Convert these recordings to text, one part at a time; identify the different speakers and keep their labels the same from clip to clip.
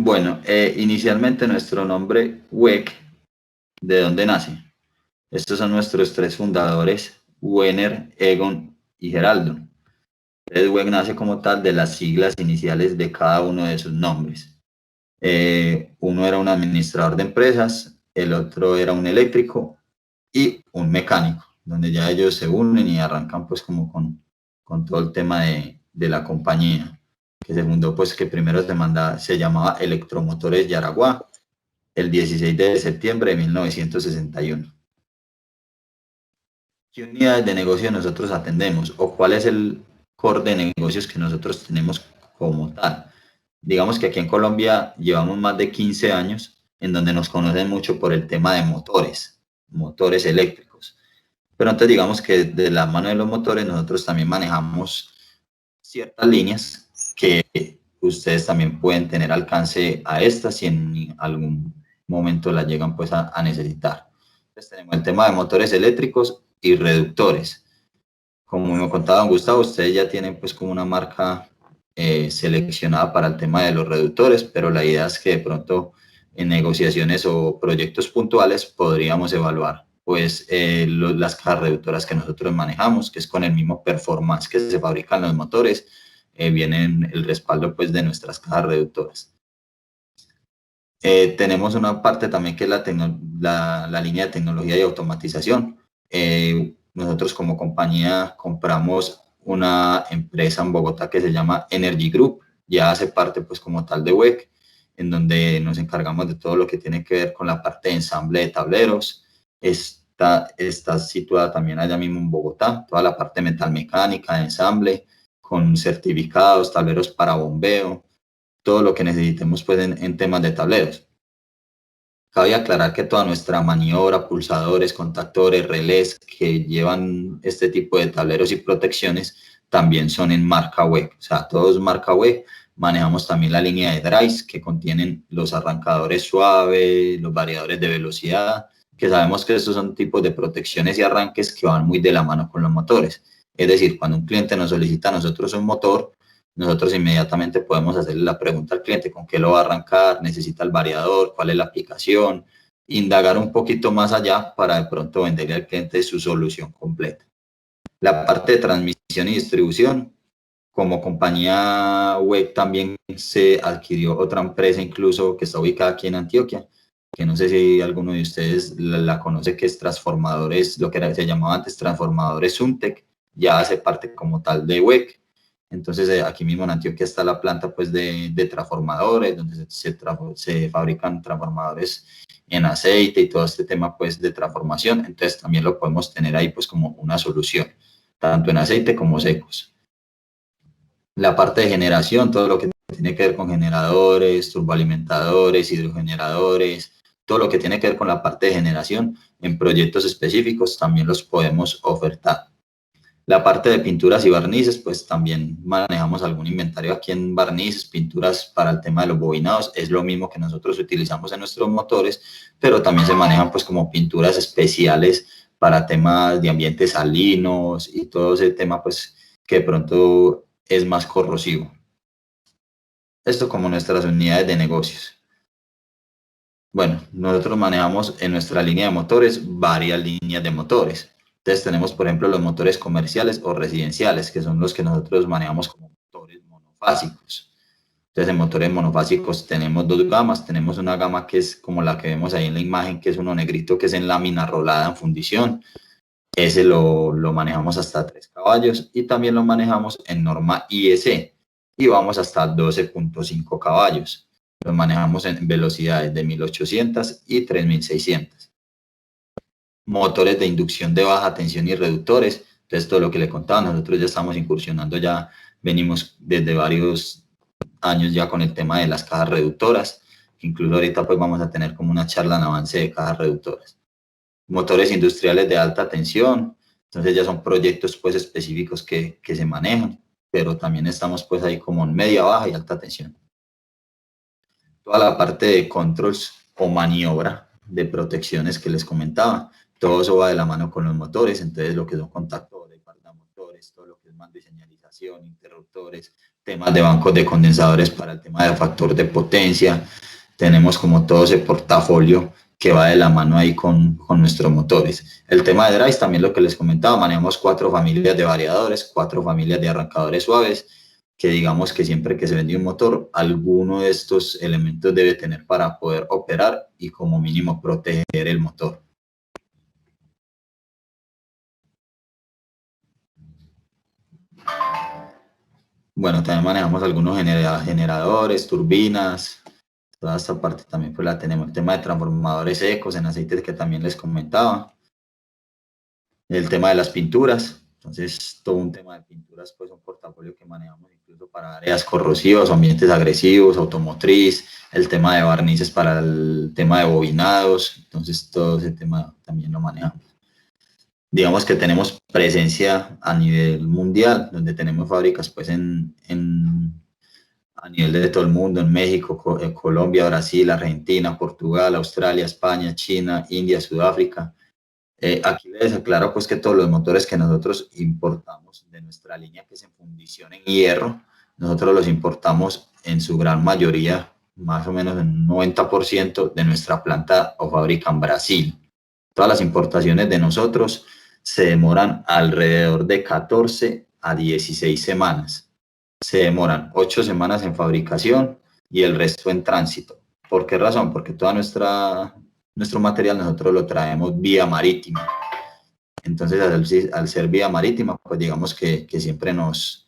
Speaker 1: Bueno, inicialmente nuestro nombre WEC, ¿de dónde nace? Estos son nuestros tres fundadores, Wenner, Egon y Geraldo. Entonces, WEC nace como tal de las siglas iniciales de cada uno de sus nombres. Uno era un administrador de empresas, el otro era un eléctrico y un mecánico, donde ya ellos se unen y arrancan pues como con todo el tema de la compañía, que se fundó pues que primero se llamaba Electromotores Yaraguá, el 16 de septiembre de 1961. ¿Qué unidades de negocio nosotros atendemos o cuál es el core de negocios que nosotros tenemos como tal? Digamos que aquí en Colombia llevamos más de 15 años en donde nos conocen mucho por el tema de motores eléctricos. Pero entonces digamos que de la mano de los motores nosotros también manejamos ciertas líneas que ustedes también pueden tener alcance a estas si en algún momento las llegan pues a necesitar. Entonces tenemos el tema de motores eléctricos y reductores. Como me contaba don Gustavo, ustedes ya tienen pues como una marca seleccionada para el tema de los reductores, pero la idea es que de pronto en negociaciones o proyectos puntuales podríamos evaluar pues las cajas reductoras que nosotros manejamos, que es con el mismo performance que se fabrican los motores, vienen el respaldo pues de nuestras cajas reductoras. Tenemos una parte también que es la línea de tecnología y automatización. Nosotros como compañía compramos una empresa en Bogotá que se llama Energy Group, ya hace parte pues como tal de WEC, en donde nos encargamos de todo lo que tiene que ver con la parte de ensamble de tableros. Está situada también allá mismo en Bogotá, toda la parte metalmecánica de ensamble, con certificados, tableros para bombeo, todo lo que necesitemos pues en temas de tableros. Cabe aclarar que toda nuestra maniobra, pulsadores, contactores, relés que llevan este tipo de tableros y protecciones también son en marca WEC. O sea, todos marca WEC. Manejamos también la línea de drives que contienen los arrancadores suaves, los variadores de velocidad, que sabemos que estos son tipos de protecciones y arranques que van muy de la mano con los motores. Es decir, cuando un cliente nos solicita a nosotros un motor, nosotros inmediatamente podemos hacerle la pregunta al cliente con qué lo va a arrancar, necesita el variador, cuál es la aplicación, indagar un poquito más allá para de pronto venderle al cliente su solución completa. La parte de transmisión y distribución, como compañía web también se adquirió otra empresa incluso que está ubicada aquí en Antioquia, que no sé si alguno de ustedes la conoce, que es Transformadores, lo que se llamaba antes Transformadores Suntec, ya hace parte como tal de WEC. Entonces aquí mismo en Antioquia está la planta pues de transformadores, donde se fabrican transformadores en aceite y todo este tema pues de transformación. Entonces también lo podemos tener ahí pues como una solución, tanto en aceite como secos. La parte de generación, todo lo que tiene que ver con generadores, turboalimentadores, hidrogeneradores, todo lo que tiene que ver con la parte de generación en proyectos específicos también los podemos ofertar. La parte de pinturas y barnices, pues también manejamos algún inventario aquí en barnices, pinturas para el tema de los bobinados, es lo mismo que nosotros utilizamos en nuestros motores, pero también se manejan pues como pinturas especiales para temas de ambientes salinos y todo ese tema pues que de pronto es más corrosivo. Esto como nuestras unidades de negocios. Bueno, nosotros manejamos en nuestra línea de motores varias líneas de motores. Entonces tenemos, por ejemplo, los motores comerciales o residenciales, que son los que nosotros manejamos como motores monofásicos. Entonces en motores monofásicos tenemos dos gamas. Tenemos una gama que es como la que vemos ahí en la imagen, que es uno negrito, que es en lámina rolada en fundición. Ese lo manejamos hasta 3 caballos y también lo manejamos en norma IEC y vamos hasta 12.5 caballos. Lo manejamos en velocidades de 1800 y 3600. Motores de inducción de baja tensión y reductores. Entonces, todo lo que le contaba, nosotros ya estamos incursionando, ya venimos desde varios años ya con el tema de las cajas reductoras. Incluso ahorita pues vamos a tener como una charla en avance de cajas reductoras. Motores industriales de alta tensión, entonces ya son proyectos pues específicos que se manejan, pero también estamos pues ahí como en media, baja y alta tensión. Toda la parte de controls o maniobra de protecciones que les comentaba, todo eso va de la mano con los motores, entonces lo que son contactores, guardamotores, condensadores, todo lo que es mando y señalización, interruptores, temas de bancos de condensadores para el tema de factor de potencia. Tenemos como todo ese portafolio que va de la mano ahí con nuestros motores. El tema de drives, también lo que les comentaba, manejamos 4 familias de variadores, 4 familias de arrancadores suaves, que digamos que siempre que se vende un motor, alguno de estos elementos debe tener para poder operar y como mínimo proteger el motor. Bueno, también manejamos algunos generadores, turbinas, toda esta parte también pues la tenemos. El tema de transformadores secos en aceites que también les comentaba. El tema de las pinturas, entonces todo un tema de pinturas, pues un portafolio que manejamos incluso para áreas corrosivas, ambientes agresivos, automotriz, el tema de barnices para el tema de bobinados, entonces todo ese tema también lo manejamos. Digamos que tenemos presencia a nivel mundial, donde tenemos fábricas pues a nivel de todo el mundo, en México, Colombia, Brasil, Argentina, Portugal, Australia, España, China, India, Sudáfrica. Aquí les aclaro pues que todos los motores que nosotros importamos de nuestra línea que es en fundición en hierro, nosotros los importamos en su gran mayoría, más o menos en un 90% de nuestra planta o fábrica en Brasil. Todas las importaciones de nosotros se demoran alrededor de 14 a 16 semanas. Se demoran 8 semanas en fabricación y el resto en tránsito. ¿Por qué razón? Porque toda nuestro material nosotros lo traemos vía marítima. Entonces, al ser vía marítima, pues digamos que siempre nos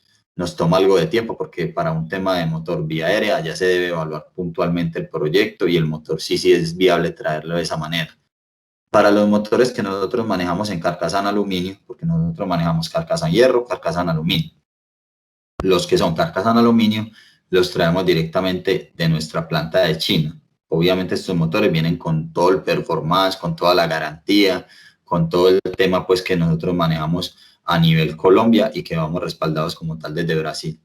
Speaker 1: toma algo de tiempo, porque para un tema de motor vía aérea ya se debe evaluar puntualmente el proyecto y el motor sí es viable traerlo de esa manera. Para los motores que nosotros manejamos en carcasa en aluminio, porque nosotros manejamos carcasa en hierro, carcasa en aluminio. Los que son carcasa en aluminio los traemos directamente de nuestra planta de China. Obviamente estos motores vienen con todo el performance, con toda la garantía, con todo el tema pues que nosotros manejamos a nivel Colombia y que vamos respaldados como tal desde Brasil.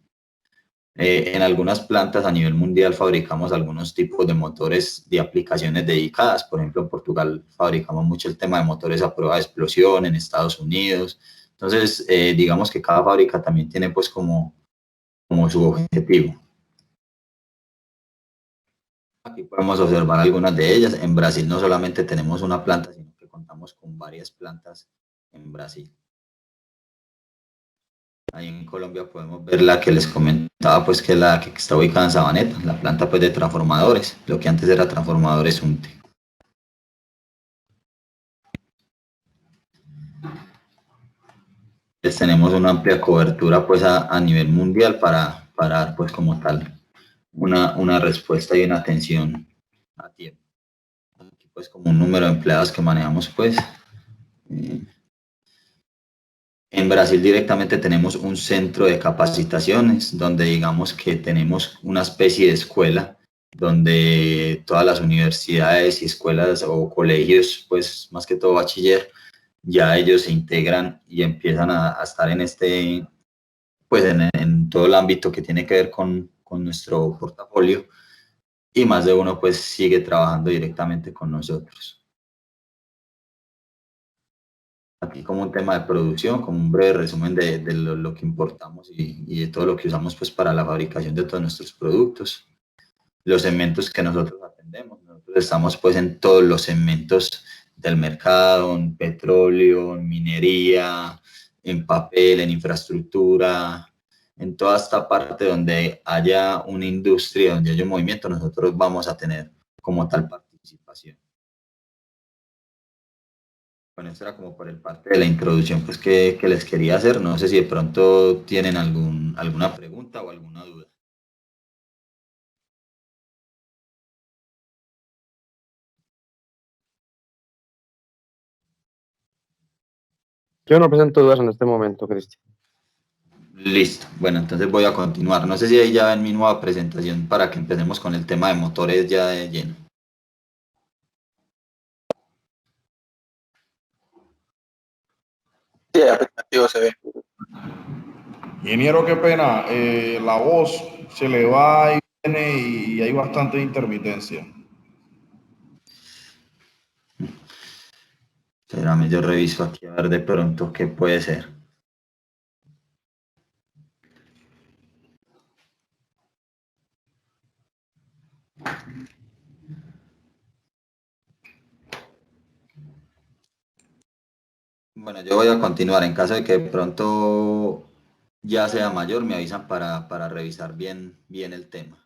Speaker 1: En algunas plantas a nivel mundial fabricamos algunos tipos de motores de aplicaciones dedicadas. Por ejemplo, en Portugal fabricamos mucho el tema de motores a prueba de explosión, en Estados Unidos. Entonces, digamos que cada fábrica también tiene pues como su objetivo. Aquí podemos observar algunas de ellas. En Brasil no solamente tenemos una planta, sino que contamos con varias plantas en Brasil. Ahí en Colombia podemos ver la que les comentaba, pues que la que está ubicada en Sabaneta, la planta pues de transformadores, lo que antes era transformadores UNTE. Pues tenemos una amplia cobertura pues a nivel mundial para dar pues como tal una respuesta y una atención a tiempo. Aquí pues como un número de empleados que manejamos pues. En Brasil directamente tenemos un centro de capacitaciones donde digamos que tenemos una especie de escuela donde todas las universidades y escuelas o colegios, pues más que todo bachiller, ya ellos se integran y empiezan a estar en pues en todo el ámbito que tiene que ver con nuestro portafolio y más de uno pues sigue trabajando directamente con nosotros. Aquí como un tema de producción, como un breve resumen de lo que importamos y de todo lo que usamos pues para la fabricación de todos nuestros productos. Los segmentos que nosotros atendemos, nosotros estamos pues en todos los segmentos del mercado, en petróleo, en minería, en papel, en infraestructura, en toda esta parte donde haya una industria, donde haya un movimiento, nosotros vamos a tener como tal participación. Bueno, esto era como por el parte de la introducción pues, que les quería hacer. No sé si de pronto tienen alguna pregunta o alguna duda.
Speaker 2: Yo no presento dudas en este momento, Cristian.
Speaker 1: Listo. Bueno, entonces voy a continuar. No sé si ahí ya ven mi nueva presentación para que empecemos con el tema de motores ya de lleno.
Speaker 2: Sí, aplicativo se ve.
Speaker 3: Ingeniero, qué pena, la voz se le va y viene y hay bastante intermitencia.
Speaker 1: Espérame, yo reviso aquí a ver de pronto qué puede ser. Bueno, yo voy a continuar. En caso de que de pronto ya sea mayor, me avisan para revisar bien el tema.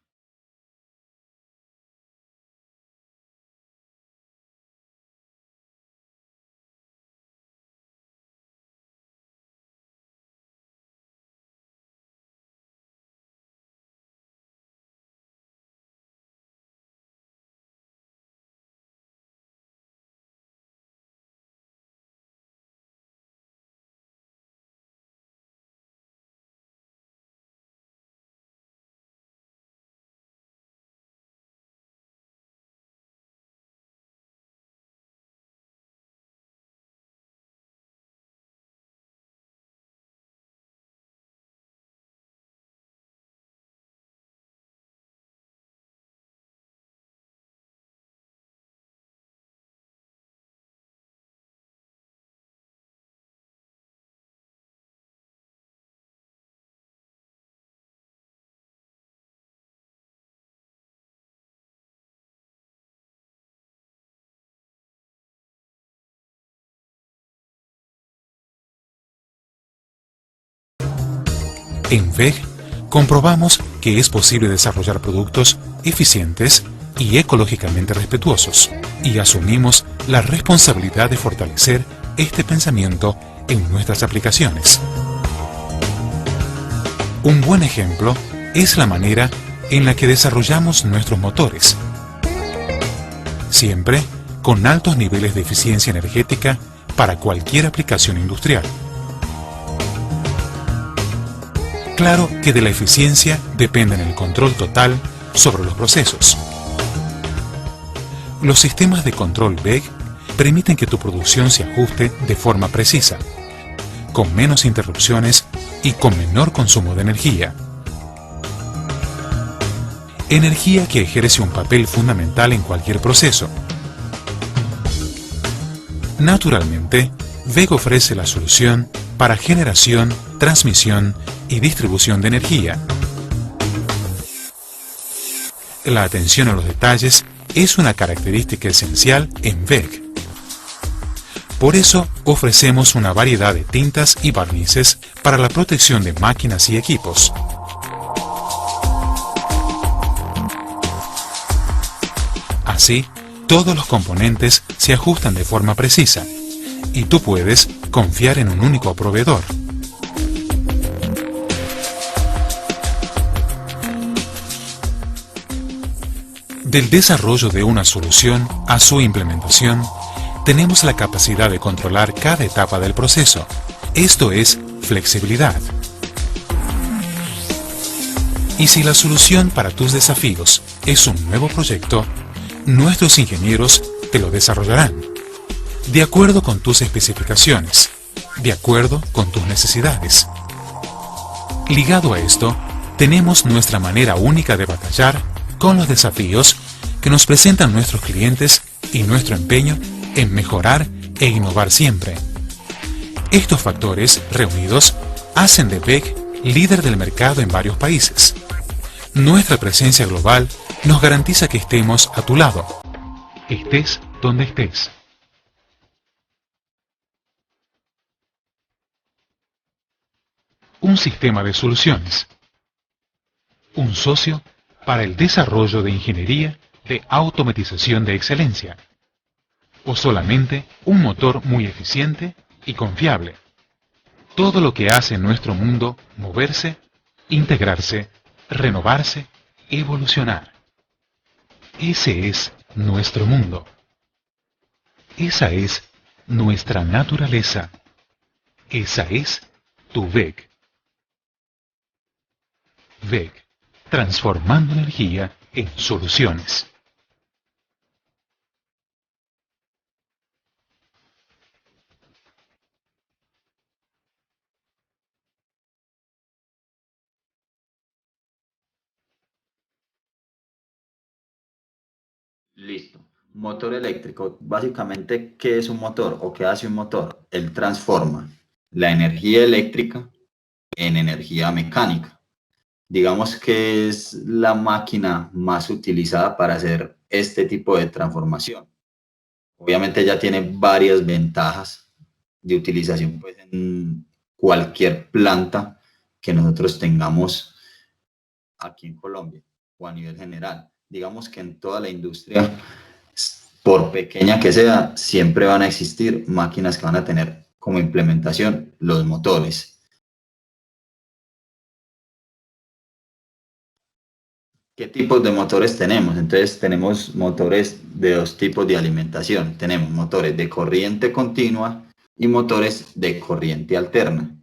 Speaker 4: En WEG comprobamos que es posible desarrollar productos eficientes y ecológicamente respetuosos, y asumimos la responsabilidad de fortalecer este pensamiento en nuestras aplicaciones. Un buen ejemplo es la manera en la que desarrollamos nuestros motores, siempre con altos niveles de eficiencia energética para cualquier aplicación industrial. Claro que de la eficiencia depende el control total sobre los procesos. Los sistemas de control WEG permiten que tu producción se ajuste de forma precisa, con menos interrupciones y con menor consumo de energía. Energía que ejerce un papel fundamental en cualquier proceso. Naturalmente, WEG ofrece la solución para generación, transmisión y distribución de energía. La atención a los detalles es una característica esencial en WEG. Por eso ofrecemos una variedad de tintas y barnices para la protección de máquinas y equipos. Así, todos los componentes se ajustan de forma precisa y tú puedes confiar en un único proveedor. Del desarrollo de una solución a su implementación, tenemos la capacidad de controlar cada etapa del proceso. Esto es flexibilidad. Y si la solución para tus desafíos es un nuevo proyecto, nuestros ingenieros te lo desarrollarán, de acuerdo con tus especificaciones, de acuerdo con tus necesidades. Ligado a esto, tenemos nuestra manera única de batallar con los desafíos que nos presentan nuestros clientes y nuestro empeño en mejorar e innovar siempre. Estos factores reunidos hacen de WEG líder del mercado en varios países. Nuestra presencia global nos garantiza que estemos a tu lado, estés donde estés. Un sistema de soluciones. Un socio para el desarrollo de ingeniería de automatización de excelencia. O solamente un motor muy eficiente y confiable. Todo lo que hace nuestro mundo moverse, integrarse, renovarse, evolucionar. Ese es nuestro mundo. Esa es nuestra naturaleza. Esa es tu WEG. WEG, transformando energía en soluciones.
Speaker 1: Listo. Motor eléctrico. Básicamente, ¿qué es un motor o qué hace un motor? Él transforma la energía eléctrica en energía mecánica. Digamos que es la máquina más utilizada para hacer este tipo de transformación. Obviamente ya tiene varias ventajas de utilización pues, en cualquier planta que nosotros tengamos aquí en Colombia o a nivel general. Digamos que en toda la industria, por pequeña que sea, siempre van a existir máquinas que van a tener como implementación los motores. ¿Qué tipos de motores tenemos? Entonces tenemos motores de dos tipos de alimentación. Tenemos motores de corriente continua y motores de corriente alterna.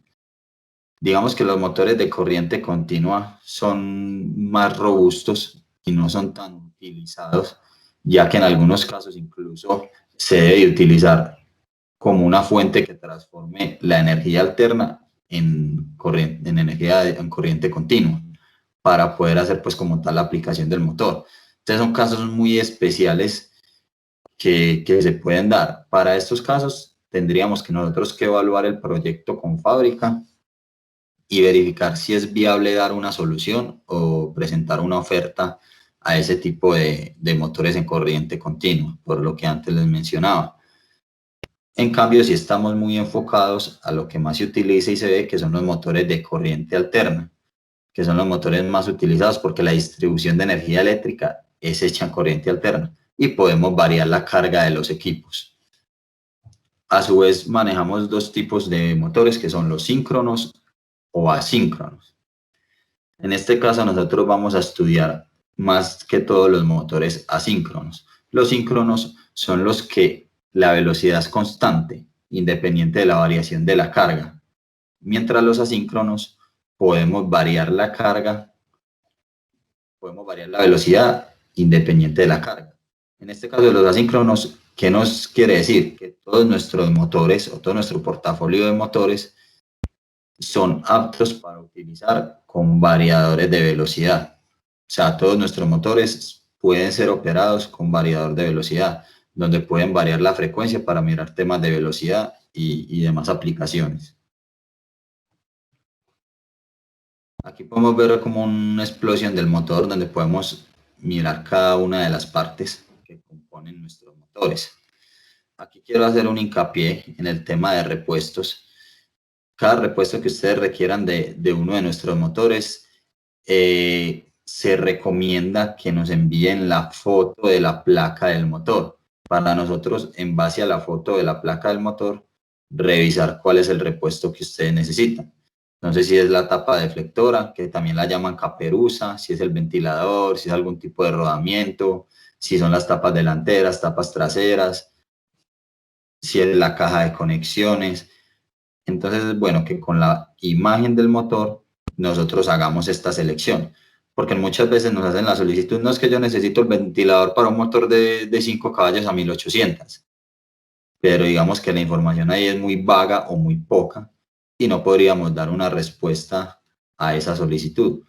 Speaker 1: Digamos que los motores de corriente continua son más robustos y no son tan utilizados, ya que en algunos casos incluso se debe utilizar como una fuente que transforme la energía alterna en corriente continua para poder hacer pues como tal la aplicación del motor. Entonces son casos muy especiales que se pueden dar. Para estos casos tendríamos que nosotros que evaluar el proyecto con fábrica y verificar si es viable dar una solución o presentar una oferta a ese tipo de motores en corriente continua, por lo que antes les mencionaba. En cambio, si estamos muy enfocados a lo que más se utiliza y se ve, que son los motores de corriente alterna, que son los motores más utilizados porque la distribución de energía eléctrica es hecha en corriente alterna y podemos variar la carga de los equipos. A su vez, manejamos dos tipos de motores que son los síncronos o asíncronos. En este caso, nosotros vamos a estudiar más que todos los motores asíncronos. Los síncronos son los que la velocidad es constante, independiente de la variación de la carga, mientras los asíncronos podemos variar la carga, podemos variar la velocidad independiente de la carga. En este caso de los asíncronos, ¿qué nos quiere decir? Que todos nuestros motores o todo nuestro portafolio de motores son aptos para utilizar con variadores de velocidad. O sea, todos nuestros motores pueden ser operados con variador de velocidad, donde pueden variar la frecuencia para mirar temas de velocidad y demás aplicaciones. Aquí podemos ver como una explosión del motor, donde podemos mirar cada una de las partes que componen nuestros motores. Aquí quiero hacer un hincapié en el tema de repuestos. Cada repuesto que ustedes requieran de uno de nuestros motores, se recomienda que nos envíen la foto de la placa del motor. Para nosotros, en base a la foto de la placa del motor, revisar cuál es el repuesto que ustedes necesitan. No sé si es la tapa deflectora, que también la llaman caperuza, si es el ventilador, si es algún tipo de rodamiento, si son las tapas delanteras, tapas traseras, si es la caja de conexiones. Entonces es bueno que con la imagen del motor nosotros hagamos esta selección, porque muchas veces nos hacen la solicitud, no es que yo necesito el ventilador para un motor de 5 caballos a 1800, pero digamos que la información ahí es muy vaga o muy poca y no podríamos dar una respuesta a esa solicitud,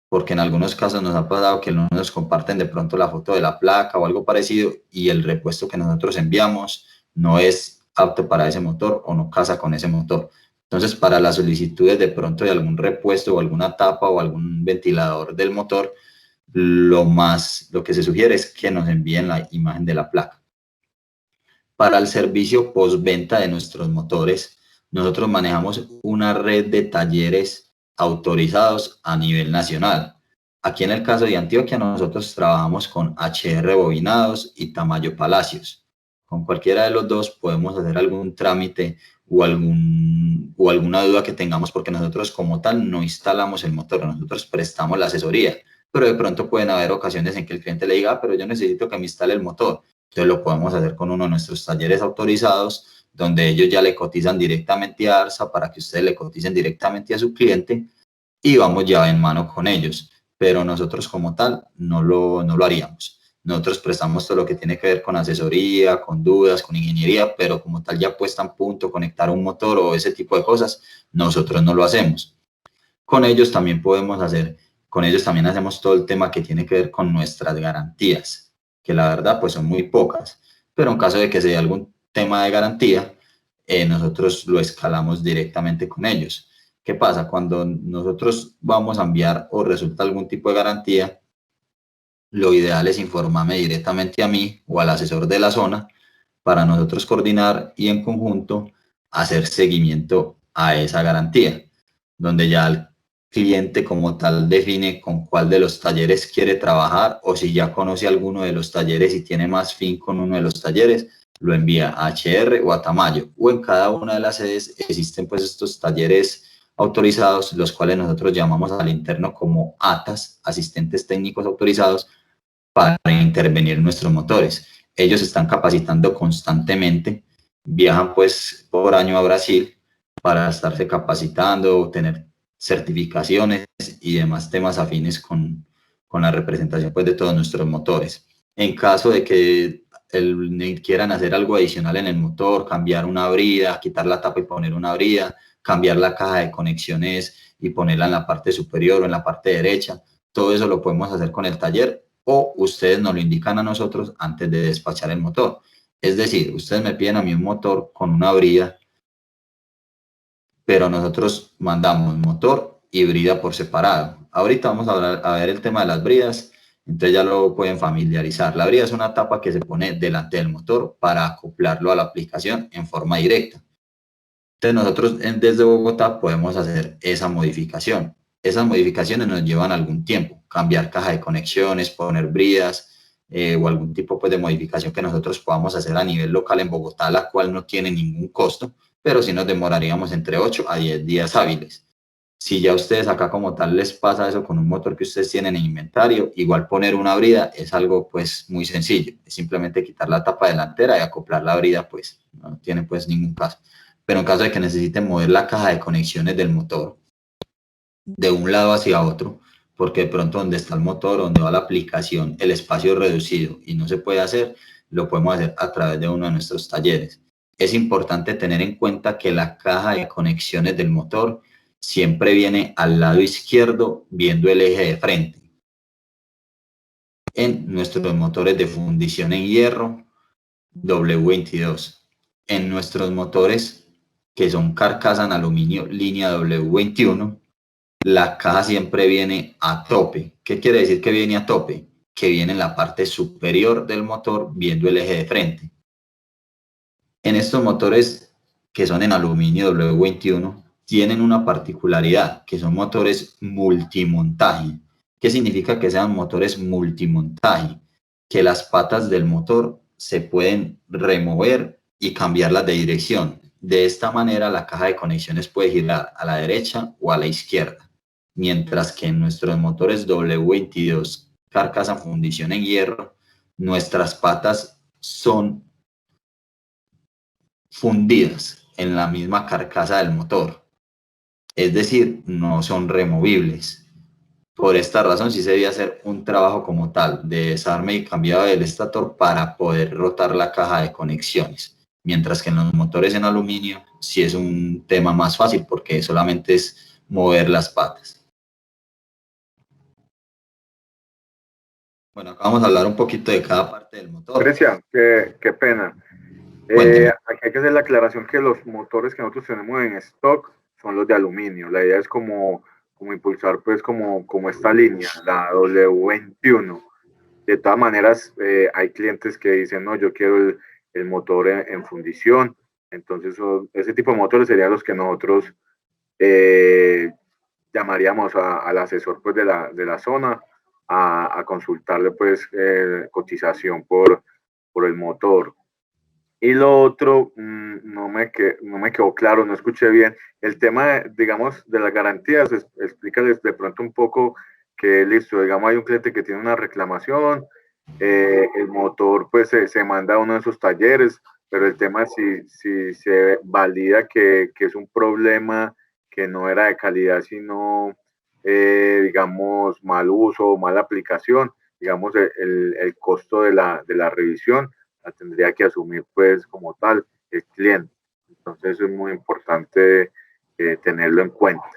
Speaker 1: porque en algunos casos nos ha pasado que no nos comparten de pronto la foto de la placa o algo parecido y el repuesto que nosotros enviamos no es apto para ese motor o no casa con ese motor. Entonces, para las solicitudes de pronto de algún repuesto o alguna tapa o algún ventilador del motor, lo que se sugiere es que nos envíen la imagen de la placa. Para el servicio postventa de nuestros motores, nosotros manejamos una red de talleres autorizados a nivel nacional. Aquí en el caso de Antioquia, nosotros trabajamos con HR Bobinados y Tamayo Palacios. Con cualquiera de los dos podemos hacer algún trámite o alguna duda que tengamos, porque nosotros como tal no instalamos el motor, nosotros prestamos la asesoría, pero de pronto pueden haber ocasiones en que el cliente le diga, pero yo necesito que me instale el motor. Entonces lo podemos hacer con uno de nuestros talleres autorizados, donde ellos ya le cotizan directamente a ARSA para que ustedes le coticen directamente a su cliente y vamos ya en mano con ellos. Pero nosotros como tal no lo haríamos. Nosotros prestamos todo lo que tiene que ver con asesoría, con dudas, con ingeniería, pero como tal ya puesta en punto, conectar un motor o ese tipo de cosas, nosotros no lo hacemos. Con ellos también hacemos todo el tema que tiene que ver con nuestras garantías, que la verdad pues son muy pocas, pero en caso de que se dé algún tema de garantía, nosotros lo escalamos directamente con ellos. ¿Qué pasa? Cuando nosotros vamos a enviar o resulta algún tipo de garantía, lo ideal es informarme directamente a mí o al asesor de la zona para nosotros coordinar y en conjunto hacer seguimiento a esa garantía, donde ya el cliente como tal define con cuál de los talleres quiere trabajar, o si ya conoce alguno de los talleres y tiene más fin con uno de los talleres, lo envía a HR o a Tamayo, o en cada una de las sedes existen pues estos talleres autorizados, los cuales nosotros llamamos al interno como ATAs, asistentes técnicos autorizados, para intervenir en nuestros motores. Ellos están capacitando constantemente, viajan pues por año a Brasil para estarse capacitando, tener certificaciones y demás temas afines con la representación pues de todos nuestros motores. En caso de que quieran hacer algo adicional en el motor, cambiar una brida, quitar la tapa y poner una brida, cambiar la caja de conexiones y ponerla en la parte superior o en la parte derecha, todo eso lo podemos hacer con el taller, o ustedes nos lo indican a nosotros antes de despachar el motor. Es decir, ustedes me piden a mí un motor con una brida, pero nosotros mandamos motor y brida por separado. Ahorita vamos a ver el tema de las bridas, entonces ya lo pueden familiarizar. La brida es una tapa que se pone delante del motor para acoplarlo a la aplicación en forma directa. Entonces nosotros desde Bogotá podemos hacer esa modificación. Esas modificaciones nos llevan algún tiempo, cambiar caja de conexiones, poner bridas o algún tipo pues, de modificación que nosotros podamos hacer a nivel local en Bogotá, la cual no tiene ningún costo, pero sí nos demoraríamos entre 8 a 10 días hábiles. Si ya ustedes acá como tal les pasa eso con un motor que ustedes tienen en inventario, igual poner una brida es algo pues muy sencillo, es simplemente quitar la tapa delantera y acoplar la brida, pues no tiene pues ningún caso. Pero en caso de que necesiten mover la caja de conexiones del motor de un lado hacia otro, porque de pronto donde está el motor, donde va la aplicación, el espacio es reducido y no se puede hacer, lo podemos hacer a través de uno de nuestros talleres. Es importante tener en cuenta que la caja de conexiones del motor siempre viene al lado izquierdo viendo el eje de frente. En nuestros motores de fundición en hierro W22, en nuestros motores que son carcasa en aluminio línea W21, la caja siempre viene a tope. ¿Qué quiere decir que viene a tope? Que viene en la parte superior del motor viendo el eje de frente. En estos motores que son en aluminio W21 tienen una particularidad, que son motores multimontaje. ¿Qué significa que sean motores multimontaje? Que las patas del motor se pueden remover y cambiarlas de dirección. De esta manera la caja de conexiones puede girar a la derecha o a la izquierda, mientras que en nuestros motores W22 carcasa fundición en hierro, nuestras patas son fundidas en la misma carcasa del motor, es decir, no son removibles. Por esta razón sí se debe hacer un trabajo como tal de desarme y cambiado del estator para poder rotar la caja de conexiones, mientras que en los motores en aluminio sí es un tema más fácil porque solamente es mover las patas. Bueno, acá vamos a hablar un poquito de cada parte del motor.
Speaker 5: Cristian, qué pena. Aquí hay que hacer la aclaración que los motores que nosotros tenemos en stock son los de aluminio. La idea es como impulsar pues como esta línea, la W21. De todas maneras, hay clientes que dicen, no, yo quiero el motor en fundición. Entonces, ese tipo de motores serían los que nosotros llamaríamos al asesor pues, de la zona a consultarle pues cotización por el motor. Y lo otro, no me quedó claro, no escuché bien. El tema, digamos, de las garantías, explícales de pronto un poco que listo, digamos, hay un cliente que tiene una reclamación, el motor pues se manda a uno de esos talleres, pero el tema si se valida que es un problema que no era de calidad, sino, digamos, mal uso o mala aplicación, digamos, el costo de la revisión la tendría que asumir pues como tal el cliente. Entonces es muy importante tenerlo en cuenta.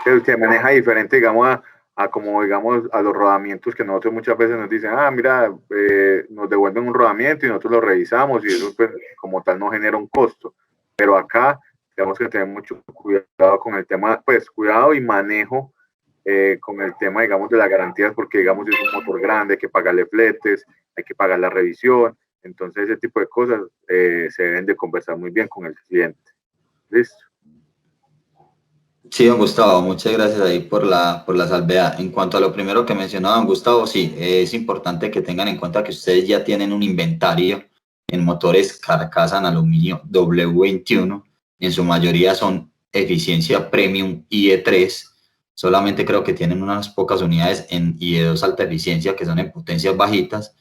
Speaker 5: Que se maneja diferente, digamos, a como, digamos, a los rodamientos que nosotros muchas veces nos dicen, mira, nos devuelven un rodamiento y nosotros lo revisamos y eso pues como tal no genera un costo. Pero acá tenemos que tener mucho cuidado con el tema, pues cuidado y manejo con el tema, digamos, de las garantías, porque, digamos, es un motor grande, hay que pagarle fletes, hay que pagar la revisión, Entonces ese tipo de cosas se deben de conversar muy bien con el cliente. ¿Listo?
Speaker 1: Sí, don Gustavo, muchas gracias ahí por la salvedad. En cuanto a lo primero que mencionaba don Gustavo, sí, es importante que tengan en cuenta que ustedes ya tienen un inventario en motores carcasa en aluminio W21. En su mayoría son eficiencia premium IE3. Solamente creo que tienen unas pocas unidades en IE2 alta eficiencia, que son en potencias bajitas.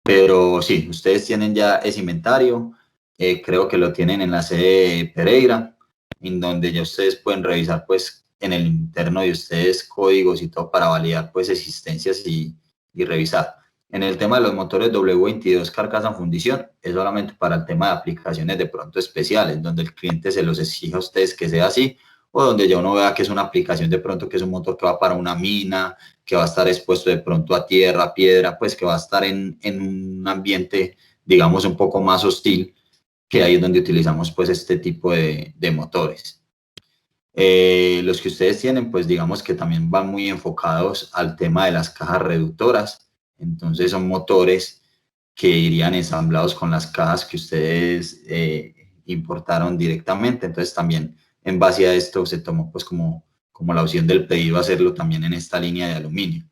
Speaker 1: Pero sí, ustedes tienen ya ese inventario. Creo que lo tienen en la sede de Pereira, en donde ya ustedes pueden revisar pues en el interno de ustedes códigos y todo para validar pues existencias y revisar. En el tema de los motores W22 carcasa en fundición, es solamente para el tema de aplicaciones de pronto especiales, donde el cliente se los exija a ustedes que sea así, o donde ya uno vea que es una aplicación de pronto que es un motor que va para una mina, que va a estar expuesto de pronto a tierra, piedra, pues que va a estar en un ambiente, digamos, un poco más hostil, que ahí es donde utilizamos pues este tipo de motores. Los que ustedes tienen, pues digamos que también van muy enfocados al tema de las cajas reductoras. Entonces son motores que irían ensamblados con las cajas que ustedes importaron directamente. Entonces también en base a esto se tomó pues como la opción del pedido hacerlo también en esta línea de aluminio.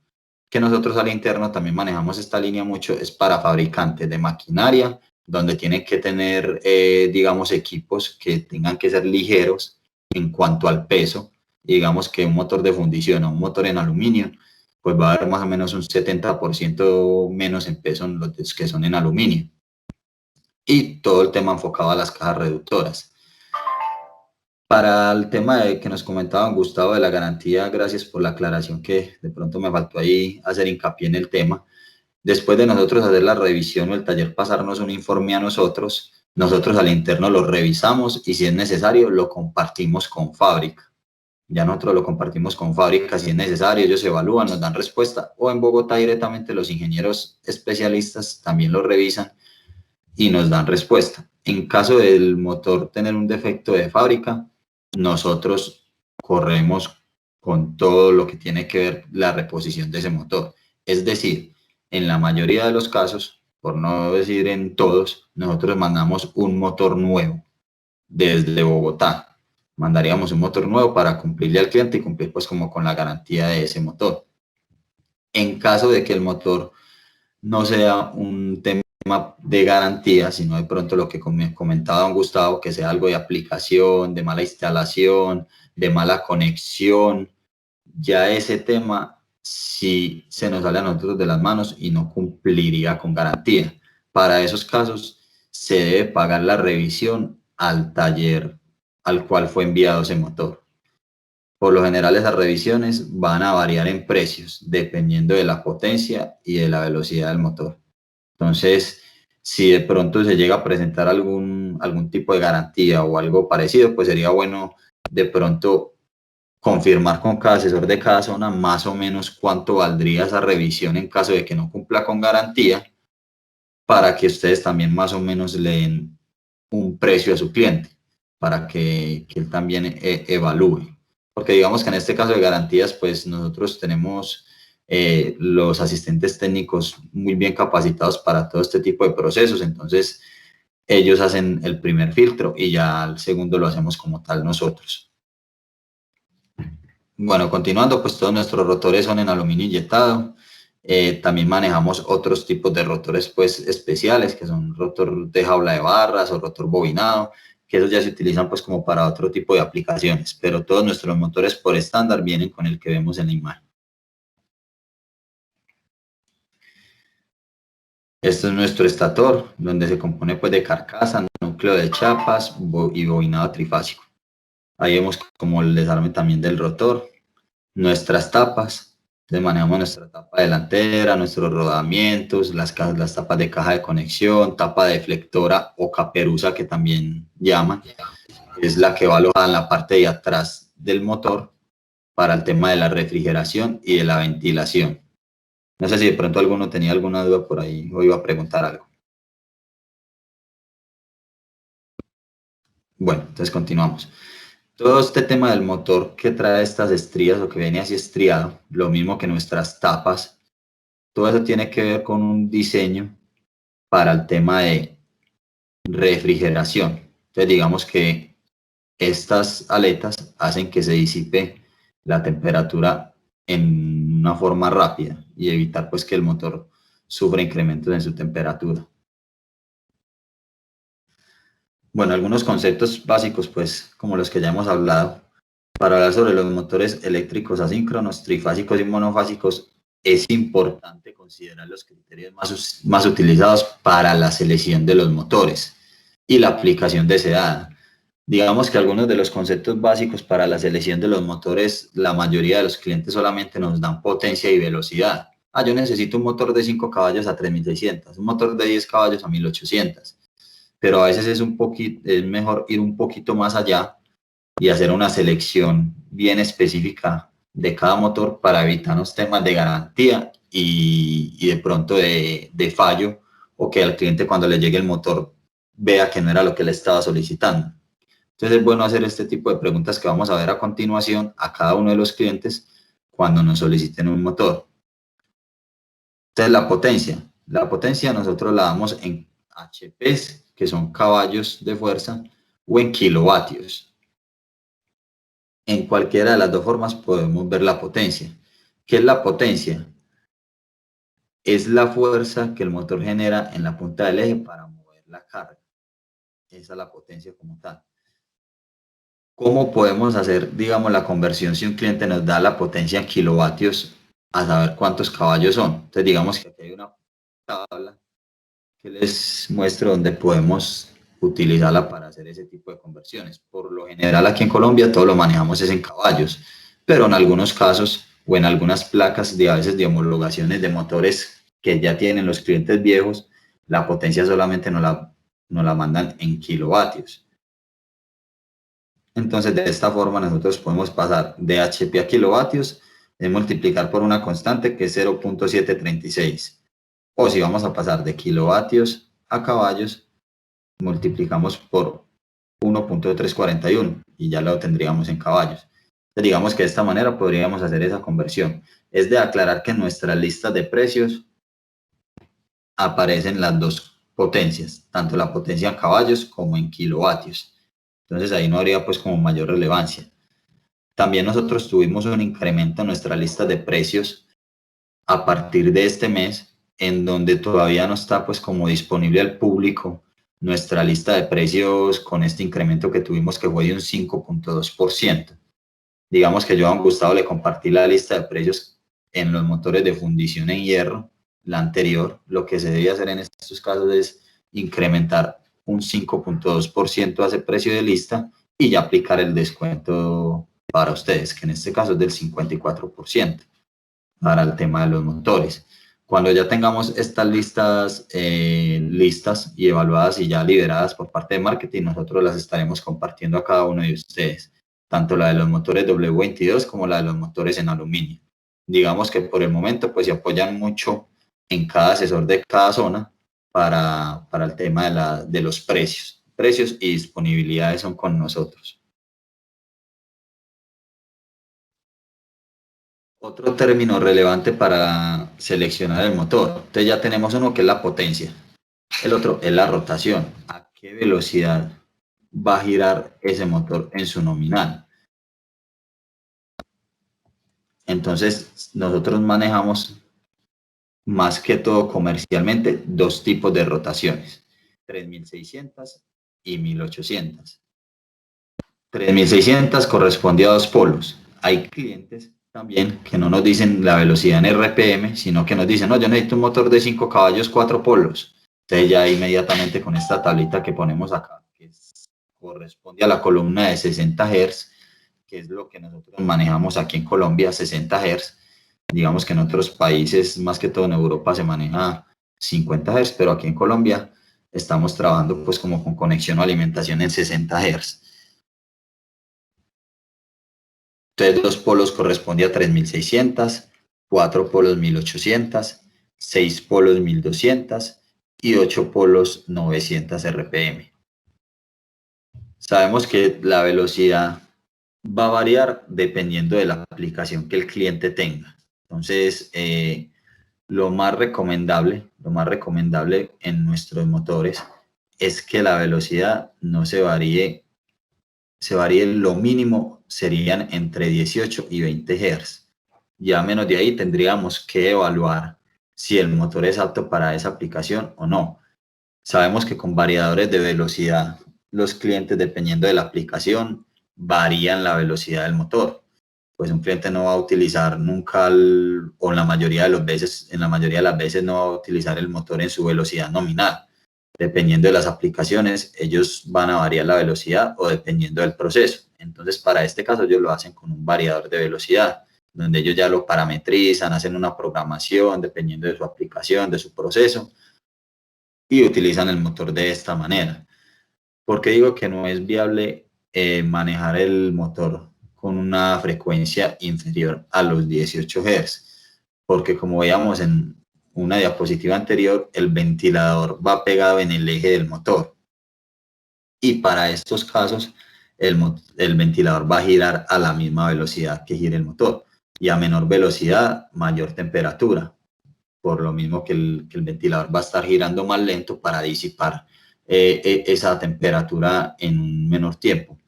Speaker 1: Que nosotros al interno también manejamos esta línea mucho, es para fabricantes de maquinaria, donde tienen que tener, digamos, equipos que tengan que ser ligeros en cuanto al peso. Digamos que un motor de fundición o un motor en aluminio, pues va a haber más o menos un 70% menos en peso en los que son en aluminio. Y todo el tema enfocado a las cajas reductoras. Para el tema de que nos comentaban Gustavo de la garantía, gracias por la aclaración que de pronto me faltó ahí hacer hincapié en el tema. Después de nosotros hacer la revisión o el taller pasarnos un informe a nosotros al interno lo revisamos y si es necesario lo compartimos con fábrica. Ya nosotros lo compartimos con fábrica si es necesario, ellos evalúan, nos dan respuesta o en Bogotá directamente los ingenieros especialistas también lo revisan y nos dan respuesta. En caso del motor tener un defecto de fábrica, nosotros corremos con todo lo que tiene que ver la reposición de ese motor. Es decir, en la mayoría de los casos, por no decir en todos, nosotros mandamos un motor nuevo desde Bogotá. Mandaríamos un motor nuevo para cumplirle al cliente y cumplir pues como con la garantía de ese motor. En caso de que el motor no sea un tema de garantía, sino de pronto lo que comentaba don Gustavo, que sea algo de aplicación, de mala instalación, de mala conexión, ya ese tema sí se nos sale a nosotros de las manos y no cumpliría con garantía. Para esos casos se debe pagar la revisión al taller al cual fue enviado ese motor. Por lo general esas revisiones van a variar en precios dependiendo de la potencia y de la velocidad del motor. Entonces, si de pronto se llega a presentar algún tipo de garantía o algo parecido, pues sería bueno de pronto confirmar con cada asesor de cada zona más o menos cuánto valdría esa revisión en caso de que no cumpla con garantía, para que ustedes también más o menos le den un precio a su cliente, para que él también evalúe. Porque digamos que en este caso de garantías, pues nosotros tenemos los asistentes técnicos muy bien capacitados para todo este tipo de procesos, entonces ellos hacen el primer filtro y ya el segundo lo hacemos como tal nosotros. Bueno, continuando, pues todos nuestros rotores son en aluminio inyectado. También manejamos otros tipos de rotores pues especiales, que son rotor de jaula de barras o rotor bobinado, que esos ya se utilizan pues como para otro tipo de aplicaciones, pero todos nuestros motores por estándar vienen con el que vemos en la imagen. Este es nuestro estator, donde se compone pues de carcasa, núcleo de chapas y bobinado trifásico. Ahí vemos como el desarme también del rotor, nuestras tapas. Entonces manejamos nuestra tapa delantera, nuestros rodamientos, las tapas de caja de conexión, tapa deflectora o caperuza que también llaman. Es la que va alojada en la parte de atrás del motor para el tema de la refrigeración y de la ventilación. No sé si de pronto alguno tenía alguna duda por ahí o iba a preguntar algo. Bueno, entonces continuamos. Todo este tema del motor que trae estas estrías o que viene así estriado, lo mismo que nuestras tapas, todo eso tiene que ver con un diseño para el tema de refrigeración. Entonces digamos que estas aletas hacen que se disipe la temperatura en una forma rápida y evitar pues que el motor sufra incrementos en su temperatura. Bueno, algunos conceptos básicos pues como los que ya hemos hablado. Para hablar sobre los motores eléctricos asíncronos, trifásicos y monofásicos, es importante considerar los criterios más utilizados para la selección de los motores y la aplicación deseada. Digamos que algunos de los conceptos básicos para la selección de los motores, la mayoría de los clientes solamente nos dan potencia y velocidad. Yo necesito un motor de 5 caballos a 3600, un motor de 10 caballos a 1800, pero a veces es mejor ir un poquito más allá y hacer una selección bien específica de cada motor para evitar los temas de garantía y de pronto de fallo, o que al cliente cuando le llegue el motor vea que no era lo que le estaba solicitando. Entonces es bueno hacer este tipo de preguntas que vamos a ver a continuación a cada uno de los clientes cuando nos soliciten un motor. Entonces la potencia nosotros la damos en HPs, que son caballos de fuerza, o en kilovatios. En cualquiera de las dos formas podemos ver la potencia. ¿Qué es la potencia? Es la fuerza que el motor genera en la punta del eje para mover la carga. Esa es la potencia como tal. ¿Cómo podemos hacer, digamos, la conversión si un cliente nos da la potencia en kilovatios a saber cuántos caballos son? Entonces, digamos que aquí hay una tabla que les muestro donde podemos utilizarla para hacer ese tipo de conversiones. Por lo general aquí en Colombia todo lo manejamos es en caballos, pero en algunos casos o en algunas placas de a veces de homologaciones de motores que ya tienen los clientes viejos, la potencia solamente nos la mandan en kilovatios. Entonces de esta forma nosotros podemos pasar de HP a kilovatios, de multiplicar por una constante que es 0.736. O si vamos a pasar de kilovatios a caballos, multiplicamos por 1.341 y ya lo tendríamos en caballos. Entonces, digamos que de esta manera podríamos hacer esa conversión. Es de aclarar que en nuestra lista de precios aparecen las dos potencias, tanto la potencia en caballos como en kilovatios. Entonces ahí no habría pues como mayor relevancia. También nosotros tuvimos un incremento en nuestra lista de precios a partir de este mes, en donde todavía no está pues como disponible al público nuestra lista de precios con este incremento que tuvimos, que fue de un 5.2%. Digamos que yo a Gustavo le compartí la lista de precios en los motores de fundición en hierro, la anterior. Lo que se debe hacer en estos casos es incrementar un 5.2% a ese precio de lista y ya aplicar el descuento para ustedes, que en este caso es del 54% para el tema de los motores. Cuando ya tengamos estas listas y evaluadas y ya liberadas por parte de marketing, nosotros las estaremos compartiendo a cada uno de ustedes, tanto la de los motores W22 como la de los motores en aluminio. Digamos que por el momento pues se apoyan mucho en cada asesor de cada zona para el tema de los precios. Precios y disponibilidades son con nosotros. Otro término relevante para seleccionar el motor. Entonces ya tenemos uno que es la potencia. El otro es la rotación. ¿A qué velocidad va a girar ese motor en su nominal? Entonces nosotros manejamos más que todo comercialmente dos tipos de rotaciones. 3600 y 1800. 3600 corresponde a dos polos. Hay clientes también que no nos dicen la velocidad en RPM, sino que nos dicen, no, yo necesito un motor de 5 caballos, 4 polos. Entonces ya inmediatamente con esta tablita que ponemos acá, que corresponde a la columna de 60 Hz, que es lo que nosotros manejamos aquí en Colombia, 60 Hz. Digamos que en otros países, más que todo en Europa, se maneja 50 Hz, pero aquí en Colombia estamos trabajando pues como con conexión o alimentación en 60 Hz. Entonces, dos polos corresponde a 3600, 4 polos 1800, 6 polos 1200 y 8 polos 900 RPM. Sabemos que la velocidad va a variar dependiendo de la aplicación que el cliente tenga. Entonces, Lo más recomendable en nuestros motores es que la velocidad no se varíe, lo mínimo serían entre 18 y 20 Hz. Ya menos de ahí tendríamos que evaluar si el motor es apto para esa aplicación o no. Sabemos que con variadores de velocidad, los clientes, dependiendo de la aplicación, varían la velocidad del motor. Pues un cliente no va a utilizar nunca, o en la mayoría de las veces no va a utilizar el motor en su velocidad nominal. Dependiendo de las aplicaciones, ellos van a variar la velocidad o dependiendo del proceso. Entonces, para este caso, ellos lo hacen con un variador de velocidad, donde ellos ya lo parametrizan, hacen una programación dependiendo de su aplicación, de su proceso, y utilizan el motor de esta manera. ¿Por qué digo que no es viable manejar el motor con una frecuencia inferior a los 18 Hz? Porque como veíamos en una diapositiva anterior, el ventilador va pegado en el eje del motor. Y para estos casos, el ventilador va a girar a la misma velocidad que gira el motor. Y a menor velocidad, mayor temperatura. Por lo mismo que el ventilador va a estar girando más lento para disipar esa temperatura en un menor tiempo.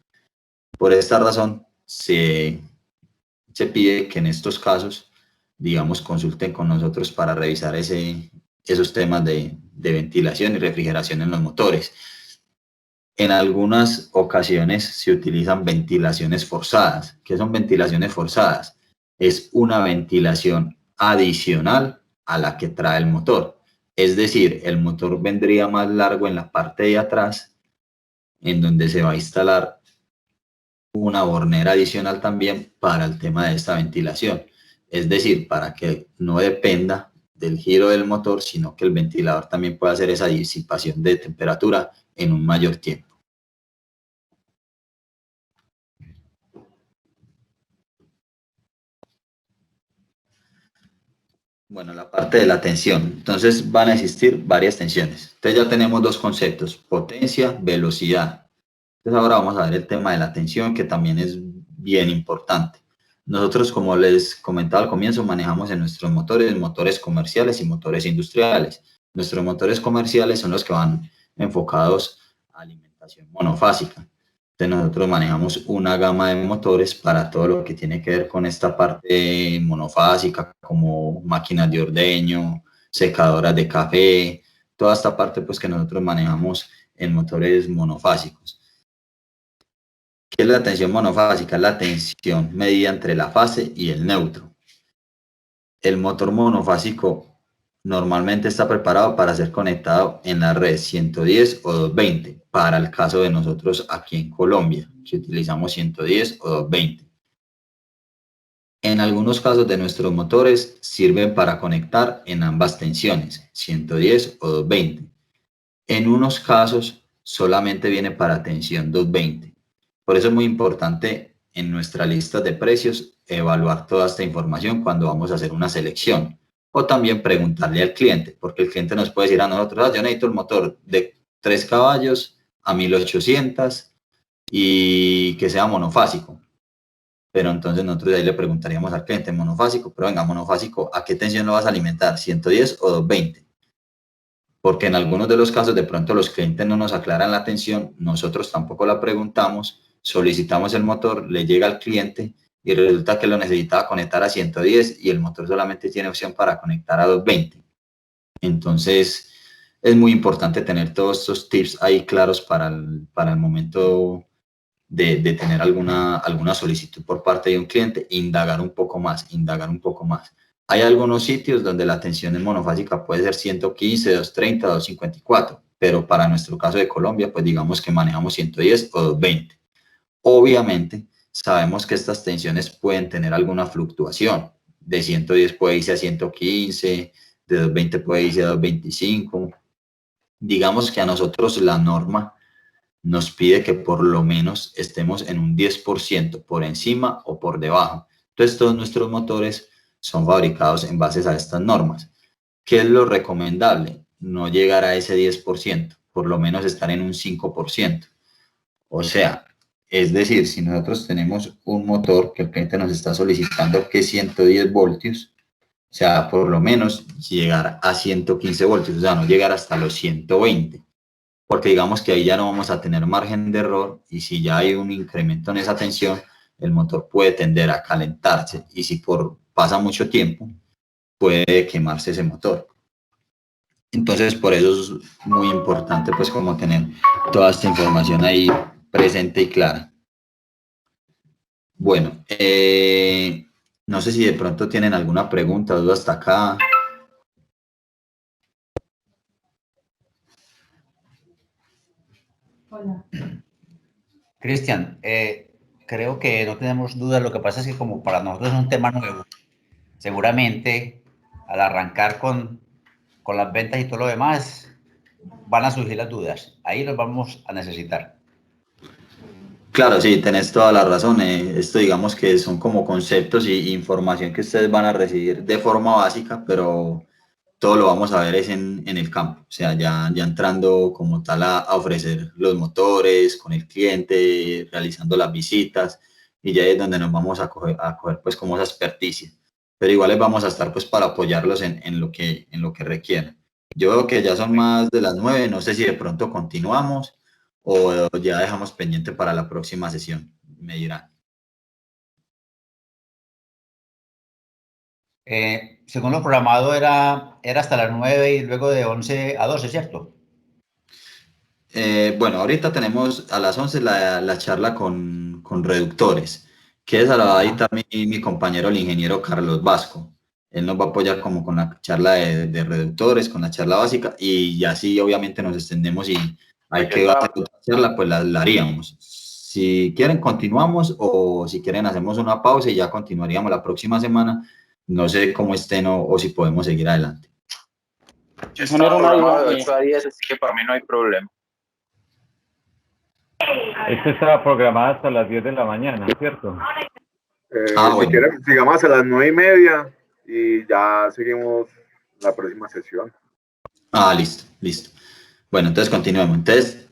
Speaker 1: Por esta razón, se pide que en estos casos, digamos, consulten con nosotros para revisar esos temas de ventilación y refrigeración en los motores. En algunas ocasiones se utilizan ventilaciones forzadas. ¿Qué son ventilaciones forzadas? Es una ventilación adicional a la que trae el motor. Es decir, el motor vendría más largo en la parte de atrás, en donde se va a instalar una hornera adicional también para el tema de esta ventilación. Es decir, para que no dependa del giro del motor, sino que el ventilador también pueda hacer esa disipación de temperatura en un mayor tiempo. Bueno, la parte de la tensión. Entonces van a existir varias tensiones. Entonces ya tenemos dos conceptos, potencia, velocidad. Entonces ahora vamos a ver el tema de la tensión, que también es bien importante. Nosotros, como les comentaba al comienzo, manejamos en nuestros motores comerciales y motores industriales. Nuestros motores comerciales son los que van enfocados a alimentación monofásica. Entonces nosotros manejamos una gama de motores para todo lo que tiene que ver con esta parte monofásica, como máquinas de ordeño, secadoras de café, toda esta parte pues que nosotros manejamos en motores monofásicos. ¿Qué es la tensión monofásica? Es la tensión medida entre la fase y el neutro. El motor monofásico normalmente está preparado para ser conectado en la red 110 o 220, para el caso de nosotros aquí en Colombia, que utilizamos 110 o 220. En algunos casos de nuestros motores sirven para conectar en ambas tensiones, 110 o 220. En unos casos solamente viene para tensión 220. Por eso es muy importante en nuestra lista de precios evaluar toda esta información cuando vamos a hacer una selección. O también preguntarle al cliente, porque el cliente nos puede decir a nosotros, yo necesito el motor de 3 caballos a 1800 y que sea monofásico. Pero entonces nosotros ahí le preguntaríamos al cliente, monofásico, pero venga, monofásico, ¿a qué tensión lo vas a alimentar? ¿110 o 220? Porque en algunos de los casos de pronto los clientes no nos aclaran la tensión, nosotros tampoco la preguntamos, solicitamos el motor, le llega al cliente y resulta que lo necesitaba conectar a 110 y el motor solamente tiene opción para conectar a 220. Entonces es muy importante tener todos estos tips ahí claros para el momento de tener alguna solicitud por parte de un cliente, indagar un poco más. Hay algunos sitios donde la tensión monofásica puede ser 115, 230, 254, pero para nuestro caso de Colombia, pues digamos que manejamos 110 o 220. Obviamente, sabemos que estas tensiones pueden tener alguna fluctuación. De 110 puede irse a 115, de 220 puede irse a 225. Digamos que a nosotros la norma nos pide que por lo menos estemos en un 10% por encima o por debajo. Entonces, todos nuestros motores son fabricados en base a estas normas. ¿Qué es lo recomendable? No llegar a ese 10%, por lo menos estar en un 5%. O sea, es decir, si nosotros tenemos un motor que el cliente nos está solicitando que es 110 voltios, O sea, por lo menos llegar a 115 voltios, o sea, no llegar hasta los 120, porque digamos que ahí ya no vamos a tener margen de error y si ya hay un incremento en esa tensión, el motor puede tender a calentarse y si pasa mucho tiempo, puede quemarse ese motor. Entonces, por eso es muy importante pues como tener toda esta información ahí presente y clara. Bueno, no sé si de pronto tienen alguna pregunta o duda hasta acá.
Speaker 6: Hola. Cristian, creo que no tenemos dudas. Lo que pasa es que como para nosotros es un tema nuevo, seguramente al arrancar con las ventas y todo lo demás, van a surgir las dudas. Ahí los vamos a necesitar.
Speaker 1: Claro, sí, tenés toda la razón. Esto digamos que son como conceptos y información que ustedes van a recibir de forma básica, pero todo lo vamos a ver es en el campo. O sea, ya entrando como tal a ofrecer los motores con el cliente, realizando las visitas, y ya es donde nos vamos a coger pues como esa experticia. Pero igual les vamos a estar pues para apoyarlos en lo que requieran. Yo veo que ya son más de las 9, no sé si de pronto continuamos o ya dejamos pendiente para la próxima sesión, me dirán.
Speaker 6: Según lo programado era hasta las 9 y luego de 11 a 12, ¿cierto?
Speaker 1: Bueno, ahorita tenemos a las 11 la charla con reductores, que es a la va a editar mi compañero, el ingeniero Carlos Vasco. Él nos va a apoyar como con la charla de reductores, con la charla básica, y así obviamente nos extendemos y hay que hacer otra charla, pues la haríamos. Si quieren continuamos o si quieren hacemos una pausa y ya continuaríamos la próxima semana. No sé cómo estén o si podemos seguir adelante.
Speaker 7: Yo estaba programado de 8 a 10, así que para mí no hay problema.
Speaker 8: Esto estaba programado hasta las 10 de la mañana, ¿cierto?
Speaker 1: Bueno.
Speaker 5: Si quieren, sigamos a las 9:30 y ya seguimos la próxima sesión.
Speaker 1: Listo. Bueno, entonces continuemos. Entonces,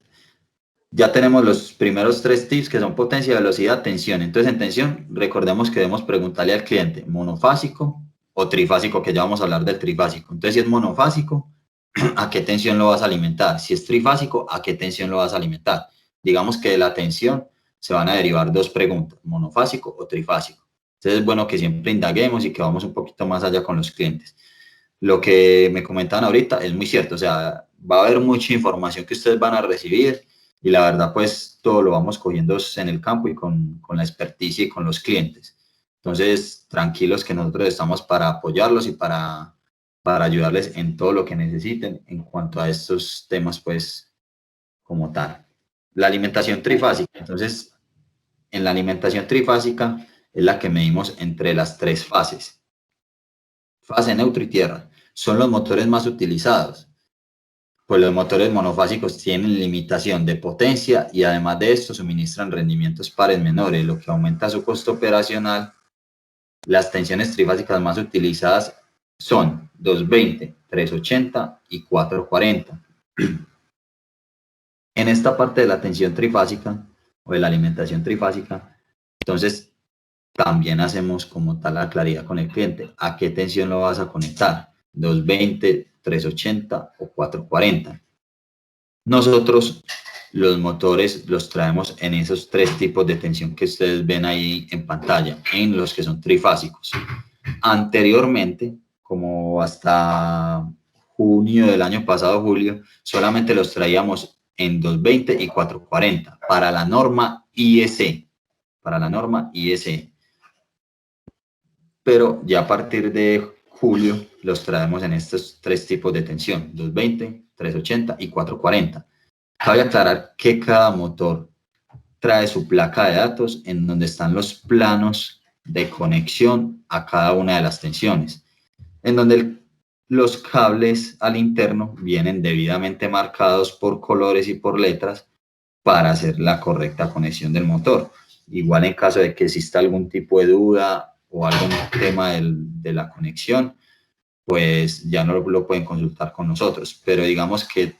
Speaker 1: ya tenemos los primeros 3 tips que son potencia, velocidad, tensión. Entonces, en tensión, recordemos que debemos preguntarle al cliente monofásico o trifásico, que ya vamos a hablar del trifásico. Entonces, si es monofásico, ¿a qué tensión lo vas a alimentar? Si es trifásico, ¿a qué tensión lo vas a alimentar? Digamos que de la tensión se van a derivar 2 preguntas, monofásico o trifásico. Entonces, es bueno que siempre indaguemos y que vamos un poquito más allá con los clientes. Lo que me comentaban ahorita es muy cierto, o sea, va a haber mucha información que ustedes van a recibir y la verdad, pues, todo lo vamos cogiendo en el campo y con la experticia y con los clientes. Entonces, tranquilos que nosotros estamos para apoyarlos y para ayudarles en todo lo que necesiten en cuanto a estos temas, pues, como tal. La alimentación trifásica. Entonces, en la alimentación trifásica es la que medimos entre las 3 fases. Fase, neutro y tierra. Son los motores más utilizados. Pues los motores monofásicos tienen limitación de potencia y además de esto suministran rendimientos pares menores, lo que aumenta su costo operacional. Las tensiones trifásicas más utilizadas son 220, 380 y 440. En esta parte de la tensión trifásica o de la alimentación trifásica, entonces también hacemos como tal la claridad con el cliente. ¿A qué tensión lo vas a conectar? 220, 380 o 440. Nosotros los motores los traemos en esos 3 tipos de tensión que ustedes ven ahí en pantalla, en los que son trifásicos. Anteriormente, como hasta junio del año pasado, julio, solamente los traíamos en 220 y 440 para la norma IEC. Pero ya a partir de julio los traemos en estos 3 tipos de tensión, 220, 380 y 440. Cabe aclarar que cada motor trae su placa de datos en donde están los planos de conexión a cada una de las tensiones, en donde los cables al interno vienen debidamente marcados por colores y por letras para hacer la correcta conexión del motor. Igual en caso de que exista algún tipo de duda o algún tema de la conexión, pues ya no lo pueden consultar con nosotros. Pero digamos que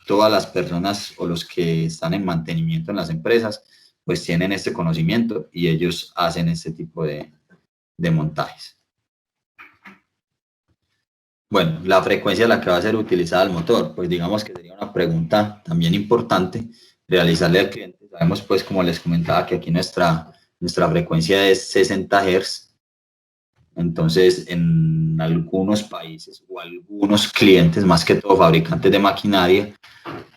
Speaker 1: todas las personas o los que están en mantenimiento en las empresas, pues tienen este conocimiento y ellos hacen este tipo de montajes. Bueno, la frecuencia a la que va a ser utilizada el motor, pues digamos que sería una pregunta también importante realizarle al cliente. Sabemos pues, como les comentaba, que aquí nuestra frecuencia es 60 Hz. Entonces, en algunos países o algunos clientes, más que todo fabricantes de maquinaria,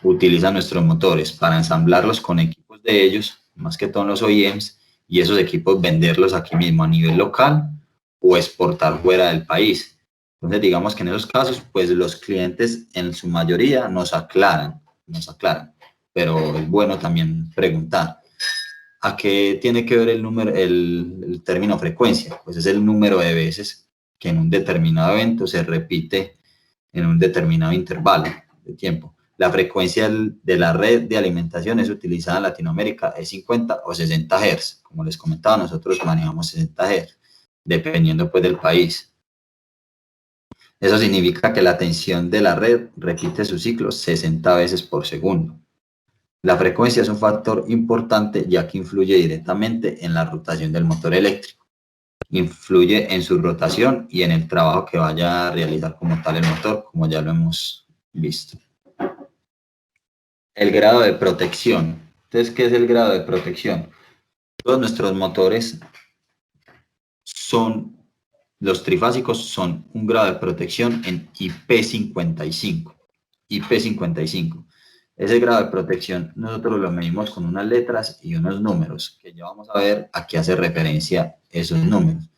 Speaker 1: utilizan nuestros motores para ensamblarlos con equipos de ellos, más que todo en los OEMs, y esos equipos venderlos aquí mismo a nivel local o exportar fuera del país. Entonces, digamos que en esos casos, pues los clientes en su mayoría nos aclaran, pero es bueno también preguntar. ¿A qué tiene que ver el término frecuencia? Pues es el número de veces que en un determinado evento se repite en un determinado intervalo de tiempo. La frecuencia de la red de alimentación es utilizada en Latinoamérica, es 50 o 60 Hz. Como les comentaba, nosotros manejamos 60 Hz, dependiendo pues del país. Eso significa que la tensión de la red repite su ciclo 60 veces por segundo. La frecuencia es un factor importante ya que influye directamente en la rotación del motor eléctrico. Influye en su rotación y en el trabajo que vaya a realizar como tal el motor, como ya lo hemos visto. El grado de protección. Entonces, ¿qué es el grado de protección? Todos nuestros motores los trifásicos son un grado de protección en IP55. IP55. Ese grado de protección nosotros lo medimos con unas letras y unos números, que ya vamos a ver a qué hace referencia esos números.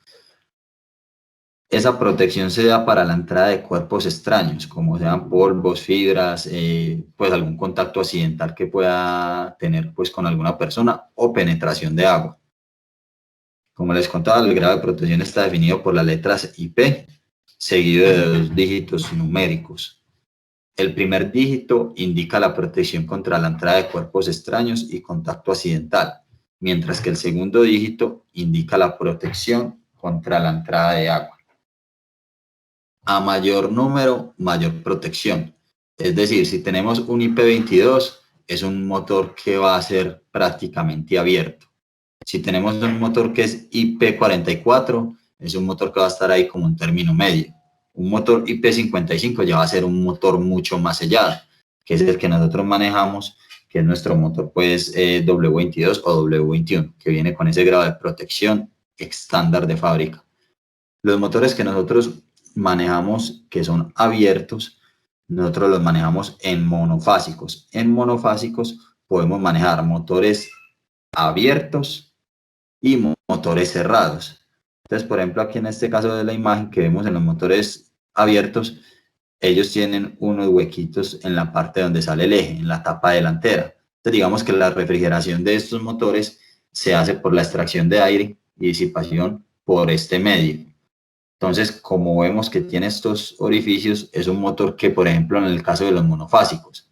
Speaker 1: Esa protección se da para la entrada de cuerpos extraños, como sean polvos, fibras, pues algún contacto accidental que pueda tener pues con alguna persona o penetración de agua. Como les contaba, el grado de protección está definido por las letras IP, seguido de 2 dígitos numéricos. El primer dígito indica la protección contra la entrada de cuerpos extraños y contacto accidental, mientras que el segundo dígito indica la protección contra la entrada de agua. A mayor número, mayor protección. Es decir, si tenemos un IP22, es un motor que va a ser prácticamente abierto. Si tenemos un motor que es IP44, es un motor que va a estar ahí como un término medio. Un motor IP55 ya va a ser un motor mucho más sellado, que es el que nosotros manejamos, que es nuestro motor pues W22 o W21, que viene con ese grado de protección estándar de fábrica. Los motores que nosotros manejamos, que son abiertos, nosotros los manejamos en monofásicos. En monofásicos podemos manejar motores abiertos y motores cerrados. Entonces, por ejemplo, aquí en este caso de la imagen que vemos en los motores abiertos, ellos tienen unos huequitos en la parte donde sale el eje, en la tapa delantera. Entonces, digamos que la refrigeración de estos motores se hace por la extracción de aire y disipación por este medio. Entonces, como vemos que tiene estos orificios, es un motor que, por ejemplo, en el caso de los monofásicos,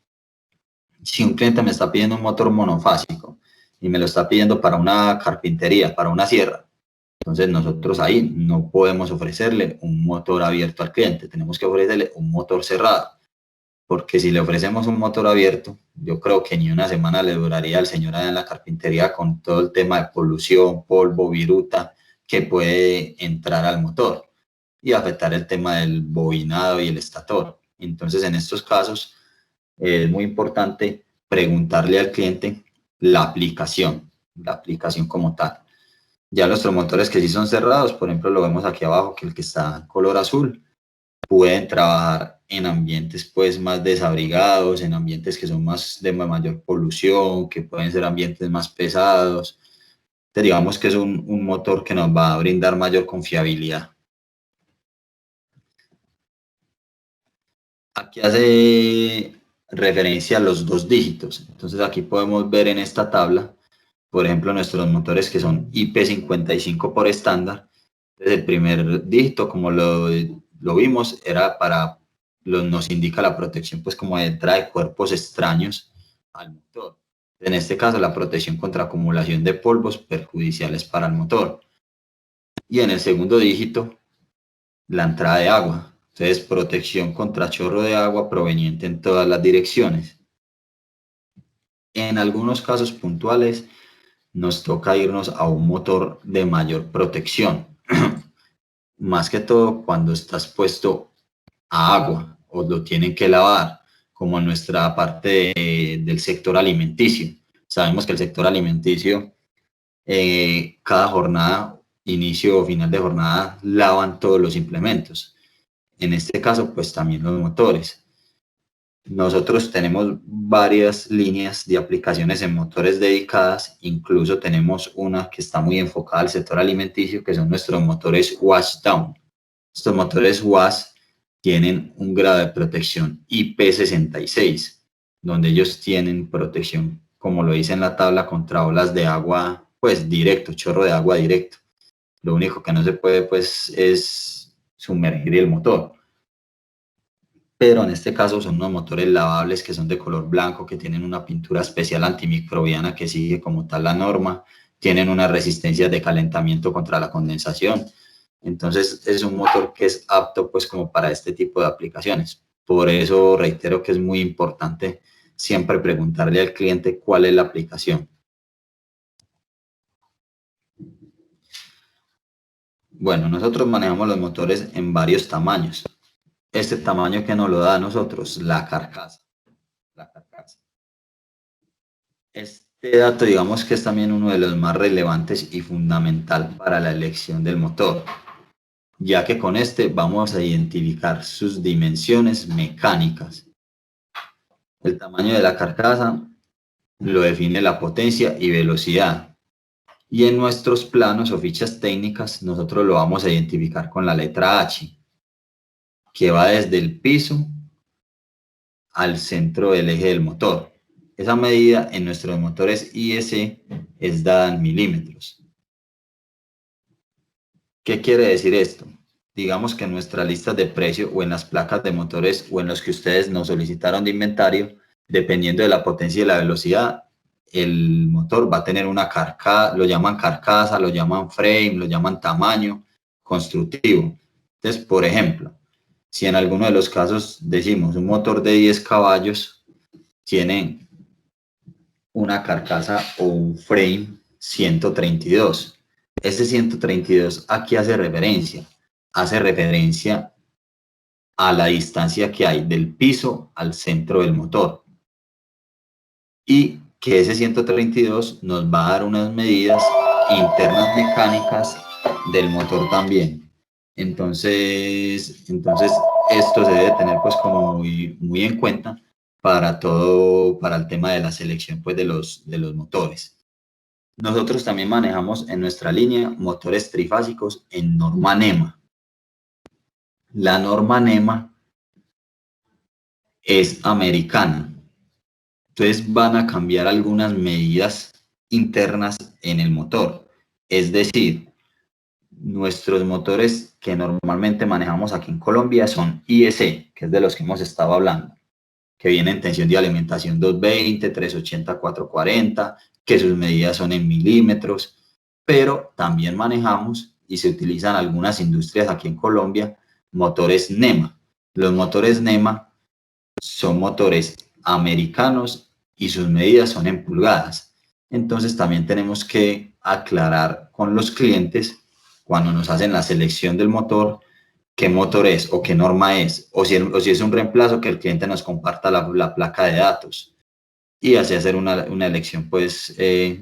Speaker 1: si un cliente me está pidiendo un motor monofásico y me lo está pidiendo para una carpintería, para una sierra, entonces nosotros ahí no podemos ofrecerle un motor abierto al cliente, tenemos que ofrecerle un motor cerrado, porque si le ofrecemos un motor abierto, yo creo que ni una semana le duraría al señor allá en la carpintería con todo el tema de polución, polvo, viruta que puede entrar al motor y afectar el tema del bobinado y el estator. Entonces, en estos casos es muy importante preguntarle al cliente la aplicación como tal. Ya nuestros motores que sí son cerrados, por ejemplo, lo vemos aquí abajo, que el que está en color azul, pueden trabajar en ambientes pues más desabrigados, en ambientes que son más de mayor polución, que pueden ser ambientes más pesados. Entonces, digamos que es un motor que nos va a brindar mayor confiabilidad. Aquí hace referencia a los 2 dígitos. Entonces aquí podemos ver en esta tabla, por ejemplo, nuestros motores que son IP55 por estándar. Desde el primer dígito, como lo vimos, era nos indica la protección pues como de entrada de cuerpos extraños al motor. En este caso, la protección contra acumulación de polvos perjudiciales para el motor. Y en el segundo dígito, la entrada de agua. Entonces, protección contra chorro de agua proveniente en todas las direcciones. En algunos casos puntuales, nos toca irnos a un motor de mayor protección. Más que todo cuando estás puesto a agua o lo tienen que lavar, como en nuestra parte del sector alimenticio. Sabemos que el sector alimenticio, cada jornada, inicio o final de jornada, lavan todos los implementos. En este caso, pues también los motores. Nosotros tenemos varias líneas de aplicaciones en motores dedicadas, incluso tenemos una que está muy enfocada al sector alimenticio, que son nuestros motores washdown. Estos motores wash tienen un grado de protección IP66, donde ellos tienen protección, como lo dice en la tabla, contra olas de agua, pues directo, chorro de agua directo. Lo único que no se puede, pues, es sumergir el motor. Pero en este caso son unos motores lavables que son de color blanco, que tienen una pintura especial antimicrobiana que sigue como tal la norma, tienen una resistencia de calentamiento contra la condensación. Entonces es un motor que es apto pues como para este tipo de aplicaciones. Por eso reitero que es muy importante siempre preguntarle al cliente cuál es la aplicación. Bueno, nosotros manejamos los motores en varios tamaños. Este tamaño que nos lo da a nosotros, la carcasa. Este dato, digamos que es también uno de los más relevantes y fundamental para la elección del motor, ya que con este vamos a identificar sus dimensiones mecánicas. El tamaño de la carcasa lo define la potencia y velocidad. Y en nuestros planos o fichas técnicas nosotros lo vamos a identificar con la letra H, que va desde el piso al centro del eje del motor. Esa medida en nuestros motores IEC es dada en milímetros. ¿Qué quiere decir esto? Digamos que en nuestras listas de precio o en las placas de motores o en los que ustedes nos solicitaron de inventario, dependiendo de la potencia y la velocidad, el motor va a tener una carcasa, lo llaman carcasa, lo llaman frame, lo llaman tamaño constructivo. Entonces, por ejemplo, si en alguno de los casos decimos un motor de 10 caballos tiene una carcasa o un frame 132. Este 132 aquí hace referencia a la distancia que hay del piso al centro del motor. Y que ese 132 nos va a dar unas medidas internas mecánicas del motor también. Entonces esto se debe tener pues como muy en cuenta para el tema de la selección pues de los motores. Nosotros también manejamos en nuestra línea motores trifásicos en norma NEMA. La norma NEMA es americana. Entonces van a cambiar algunas medidas internas en el motor. Es decir, nuestros motores que normalmente manejamos aquí en Colombia son IEC, que es de los que hemos estado hablando, que vienen en tensión de alimentación 220, 380, 440, que sus medidas son en milímetros, pero también manejamos y se utilizan algunas industrias aquí en Colombia, motores NEMA. Los motores NEMA son motores americanos y sus medidas son en pulgadas. Entonces también tenemos que aclarar con los clientes cuando nos hacen la selección del motor, qué motor es o qué norma es, o si es un reemplazo, que el cliente nos comparta la placa de datos y así hacer una elección pues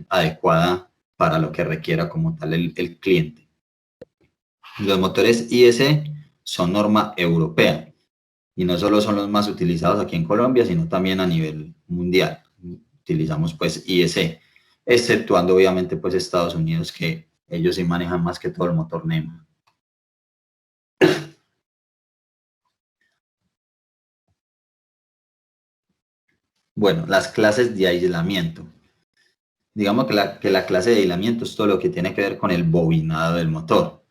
Speaker 1: adecuada para lo que requiera como tal el cliente. Los motores IEC son norma europea y no solo son los más utilizados aquí en Colombia, sino también a nivel mundial. Utilizamos pues IEC, exceptuando obviamente pues Estados Unidos, que ellos sí manejan más que todo el motor NEMA. Bueno, las clases de aislamiento. Digamos que la clase de aislamiento es todo lo que tiene que ver con el bobinado del motor.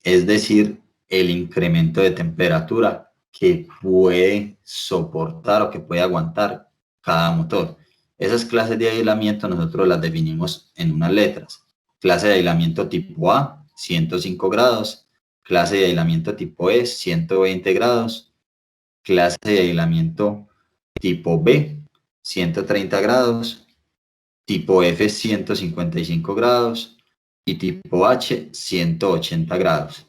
Speaker 1: Es decir, el incremento de temperatura que puede soportar o que puede aguantar cada motor. Esas clases de aislamiento nosotros las definimos en unas letras. Clase de aislamiento tipo A, 105 grados. Clase de aislamiento tipo E, 120 grados. Clase de aislamiento tipo B, 130 grados. Tipo F, 155 grados. Y tipo H, 180 grados.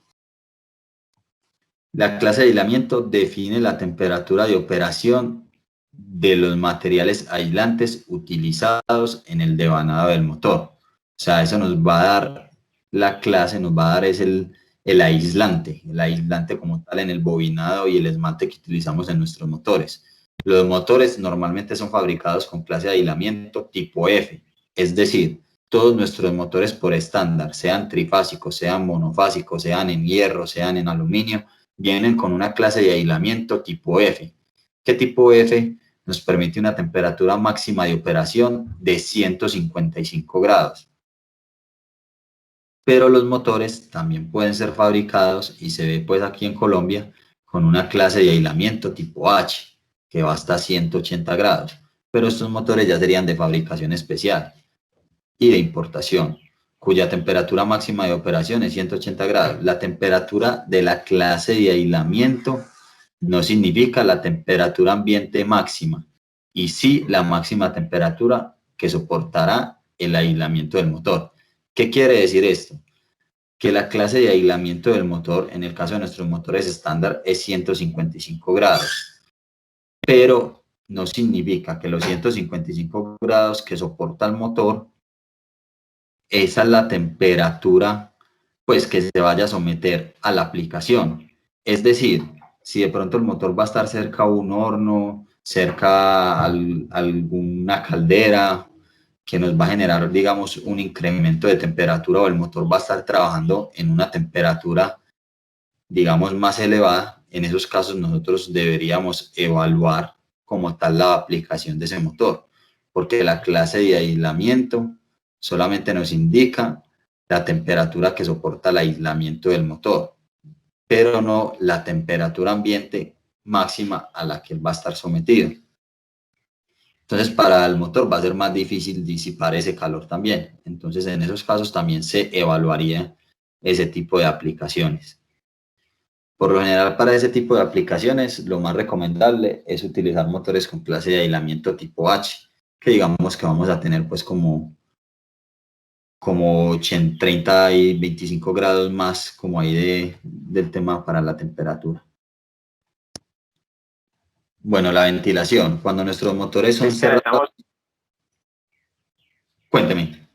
Speaker 1: La clase de aislamiento define la temperatura de operación de los materiales aislantes utilizados en el devanado del motor. O sea, eso nos va a dar, la clase nos va a dar es el aislante como tal en el bobinado y el esmalte que utilizamos en nuestros motores. Los motores normalmente son fabricados con clase de aislamiento tipo F, es decir, todos nuestros motores por estándar, sean trifásicos, sean monofásicos, sean en hierro, sean en aluminio, vienen con una clase de aislamiento tipo F. ¿Qué tipo F? Nos permite una temperatura máxima de operación de 155 grados. Pero los motores también pueden ser fabricados, y se ve pues aquí en Colombia, con una clase de aislamiento tipo H, que va hasta 180 grados. Pero estos motores ya serían de fabricación especial y de importación, cuya temperatura máxima de operación es 180 grados. La temperatura de la clase de aislamiento no significa la temperatura ambiente máxima, y sí la máxima temperatura que soportará el aislamiento del motor. ¿Qué quiere decir esto? Que la clase de aislamiento del motor, en el caso de nuestros motores estándar, es 155 grados, pero no significa que los 155 grados que soporta el motor, esa es la temperatura pues que se vaya a someter a la aplicación. Es decir, si de pronto el motor va a estar cerca a un horno, cerca a alguna caldera, que nos va a generar, digamos, un incremento de temperatura, o el motor va a estar trabajando en una temperatura, digamos, más elevada, en esos casos nosotros deberíamos evaluar como tal la aplicación de ese motor, porque la clase de aislamiento solamente nos indica la temperatura que soporta el aislamiento del motor, pero no la temperatura ambiente máxima a la que él va a estar sometido. Entonces, para el motor va a ser más difícil disipar ese calor también. Entonces, en esos casos también se evaluaría ese tipo de aplicaciones. Por lo general, para ese tipo de aplicaciones, lo más recomendable es utilizar motores con clase de aislamiento tipo H, que digamos que vamos a tener pues como 30 y 25 grados más como ahí del tema para la temperatura. Bueno, la ventilación. Cuando nuestros motores son cerrados... Cuénteme.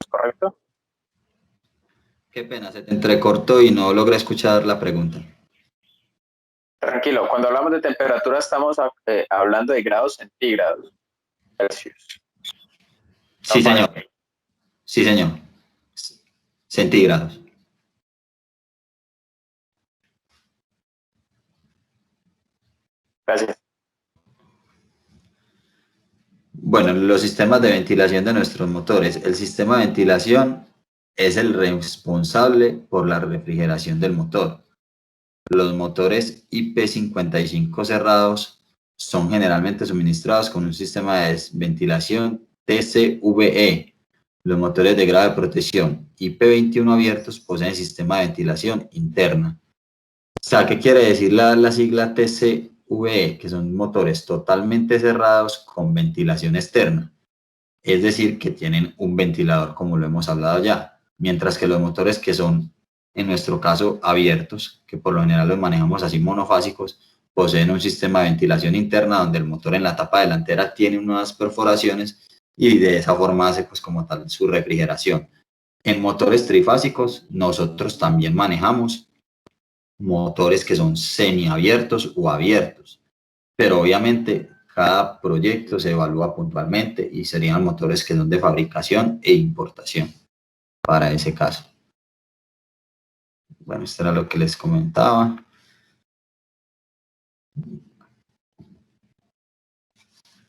Speaker 7: ¿Correcto?
Speaker 1: Qué pena, se te entrecortó y no logré escuchar la pregunta.
Speaker 7: Tranquilo, cuando hablamos de temperatura estamos hablando de grados centígrados. Celsius.
Speaker 1: Sí, señor. Sí, señor. Centígrados.
Speaker 7: Gracias.
Speaker 1: Bueno, los sistemas de ventilación de nuestros motores. El sistema de ventilación es el responsable por la refrigeración del motor. Los motores IP55 cerrados son generalmente suministrados con un sistema de ventilación TCVE. Los motores de grado de protección IP21 abiertos poseen sistema de ventilación interna. O sea, ¿qué quiere decir la sigla TCVE? Que son motores totalmente cerrados con ventilación externa. Es decir, que tienen un ventilador, como lo hemos hablado ya. Mientras que los motores que son, en nuestro caso, abiertos, que por lo general los manejamos así monofásicos, poseen un sistema de ventilación interna donde el motor en la tapa delantera tiene unas perforaciones y de esa forma hace pues como tal su refrigeración. En motores trifásicos nosotros también manejamos motores que son semiabiertos o abiertos, pero obviamente cada proyecto se evalúa puntualmente y serían motores que son de fabricación e importación para ese caso. Bueno, esto era lo que les comentaba.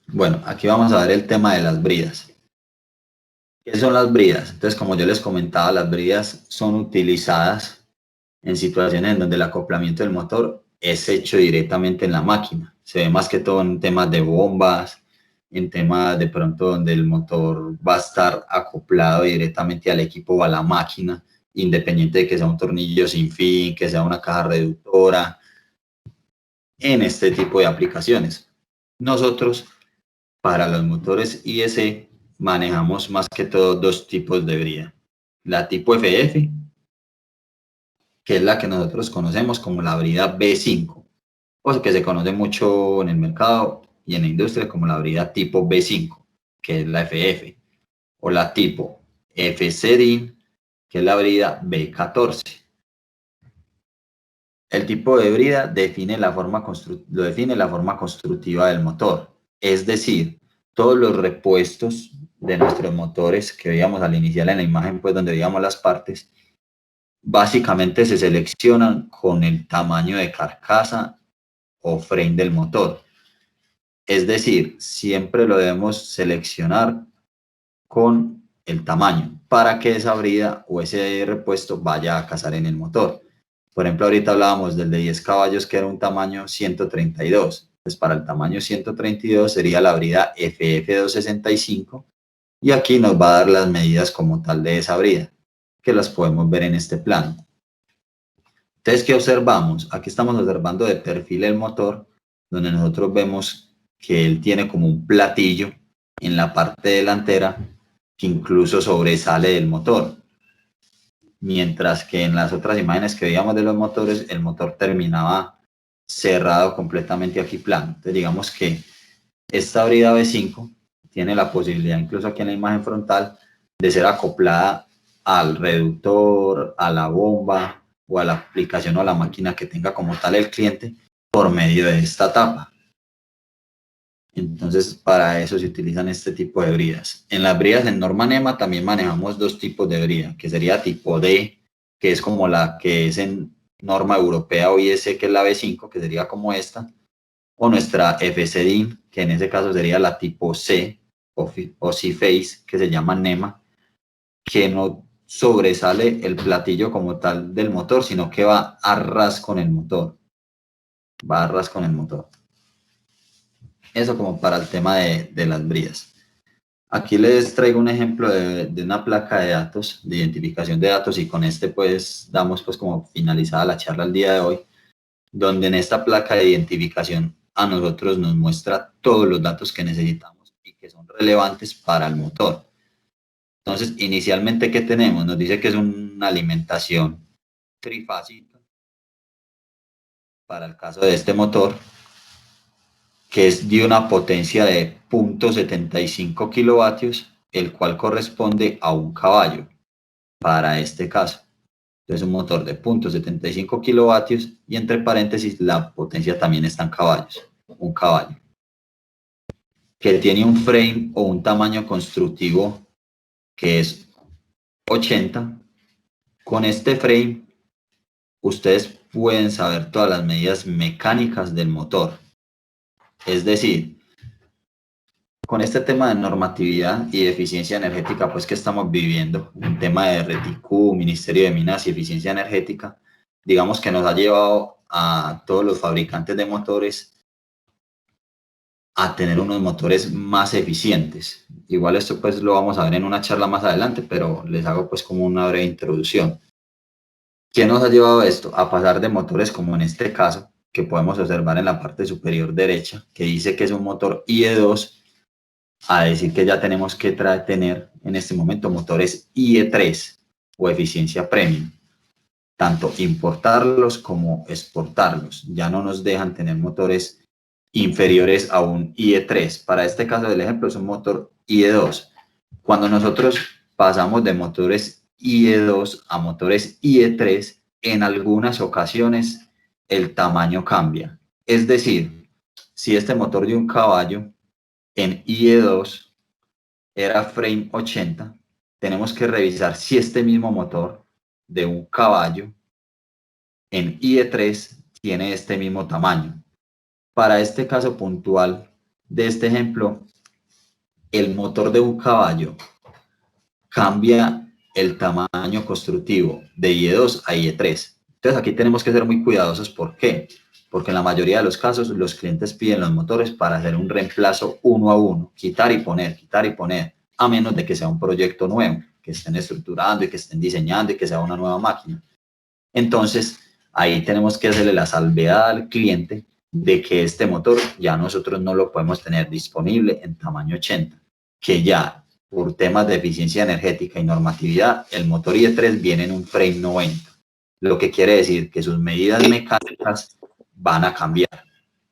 Speaker 1: Bueno, aquí vamos a ver el tema de las bridas. ¿Qué son las bridas? Entonces, como yo les comentaba, las bridas son utilizadas en situaciones en donde el acoplamiento del motor es hecho directamente en la máquina. Se ve más que todo en temas de bombas, en temas de pronto donde el motor va a estar acoplado directamente al equipo o a la máquina, independiente de que sea un tornillo sin fin, que sea una caja reductora, en este tipo de aplicaciones. Nosotros, para los motores IEC, manejamos más que todo dos tipos de brida. la tipo FF, que es la que nosotros conocemos como la brida B5, o que se conoce mucho en el mercado y en la industria como la brida tipo B5, que es la FF, o la tipo FCDIN, que es la brida B14. El tipo de brida lo define la forma constructiva del motor, es decir, todos los repuestos de nuestros motores que veíamos al inicial en la imagen, pues donde veíamos las partes, básicamente se seleccionan con el tamaño de carcasa o frame del motor. Es decir, siempre lo debemos seleccionar con el tamaño para que esa brida o ese repuesto vaya a casar en el motor. Por ejemplo, ahorita hablábamos del de 10 caballos que era un tamaño 132. Pues para el tamaño 132 sería la brida FF265 y aquí nos va a dar las medidas como tal de esa brida, que las podemos ver en este plano. Entonces, ¿qué observamos? Aquí estamos observando de perfil el motor, donde nosotros vemos que él tiene como un platillo en la parte delantera que incluso sobresale del motor. Mientras que en las otras imágenes que veíamos de los motores, el motor terminaba cerrado completamente aquí plano. Entonces digamos que esta brida B5 tiene la posibilidad, incluso aquí en la imagen frontal, de ser acoplada al reductor, a la bomba o a la aplicación o a la máquina que tenga como tal el cliente por medio de esta tapa. Entonces, para eso se utilizan este tipo de bridas. En las bridas en norma NEMA también manejamos dos tipos de brida, que sería tipo D, que es como la que es en norma europea o IS, que es la B5, que sería como esta, o nuestra FCDIN, que en ese caso sería la tipo C, o C-Face, que se llama NEMA, que no sobresale el platillo como tal del motor, sino que va a ras con el motor. Va a ras con el motor. Eso como para el tema de las bridas. Aquí les traigo un ejemplo de una placa de datos, de identificación de datos, y con este pues damos pues como finalizada la charla el día de hoy, donde en esta placa de identificación a nosotros nos muestra todos los datos que necesitamos y que son relevantes para el motor. Entonces, inicialmente, ¿qué tenemos? Nos dice que es una alimentación trifásica para el caso de este motor, que es de una potencia de 0.75 kilovatios, el cual corresponde a 1 caballo para este caso. Entonces un motor de 0.75 kilovatios y entre paréntesis la potencia también está en caballos, 1 caballo. Que tiene un frame o un tamaño constructivo que es 80. Con este frame ustedes pueden saber todas las medidas mecánicas del motor. Es decir, con este tema de normatividad y de eficiencia energética pues que estamos viviendo, un tema de RETICU, Ministerio de Minas y Eficiencia Energética, digamos que nos ha llevado a todos los fabricantes de motores a tener unos motores más eficientes. Igual esto pues lo vamos a ver en una charla más adelante, pero les hago pues como una breve introducción. ¿Qué nos ha llevado a esto? A pasar de motores como en este caso, que podemos observar en la parte superior derecha, que dice que es un motor IE2, a decir que ya tenemos que tener en este momento motores IE3 o eficiencia premium. Tanto importarlos como exportarlos. Ya no nos dejan tener motores inferiores a un IE3. Para este caso del ejemplo es un motor IE2. Cuando nosotros pasamos de motores IE2 a motores IE3, en algunas ocasiones el tamaño cambia. Es decir, si este motor de 1 caballo en IE2 era frame 80, tenemos que revisar si este mismo motor de 1 caballo en IE3 tiene este mismo tamaño. Para este caso puntual de este ejemplo, el motor de 1 caballo cambia el tamaño constructivo de IE2 a IE3. Entonces aquí tenemos que ser muy cuidadosos. ¿Por qué? Porque en la mayoría de los casos los clientes piden los motores para hacer un reemplazo 1 a 1, quitar y poner, a menos de que sea un proyecto nuevo, que estén estructurando y que estén diseñando y que sea una nueva máquina. Entonces ahí tenemos que hacerle la salvedad al cliente de que este motor ya nosotros no lo podemos tener disponible en tamaño 80, que ya por temas de eficiencia energética y normatividad, el motor IE3 viene en un frame 90, lo que quiere decir que sus medidas mecánicas van a cambiar.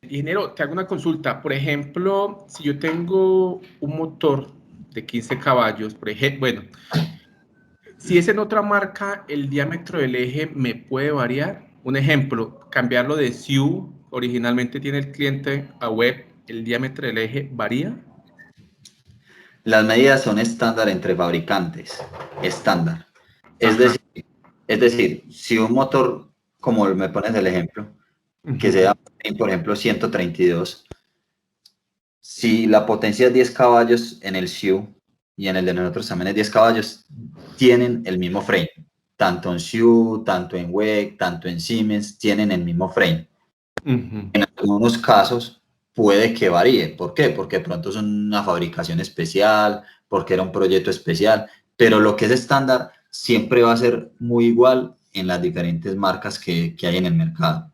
Speaker 9: Ingeniero, te hago una consulta. Por ejemplo, si yo tengo un motor de 15 caballos, por ejemplo, bueno, si es en otra marca, el diámetro del eje me puede variar. Un ejemplo, cambiarlo de SIU, originalmente tiene el cliente a web, ¿el diámetro del eje varía?
Speaker 1: Las medidas son estándar entre fabricantes, estándar. Es decir, si un motor, como me pones el ejemplo, que sea, por ejemplo, 132, si la potencia es 10 caballos en el SIU y en el de nosotros también es 10 caballos, tienen el mismo frame. Tanto en SIU, tanto en WEC, tanto en Siemens, tienen el mismo frame. En algunos casos puede que varíe. ¿Por qué? Porque de pronto es una fabricación especial, porque era un proyecto especial, pero lo que es estándar siempre va a ser muy igual en las diferentes marcas que hay en el mercado.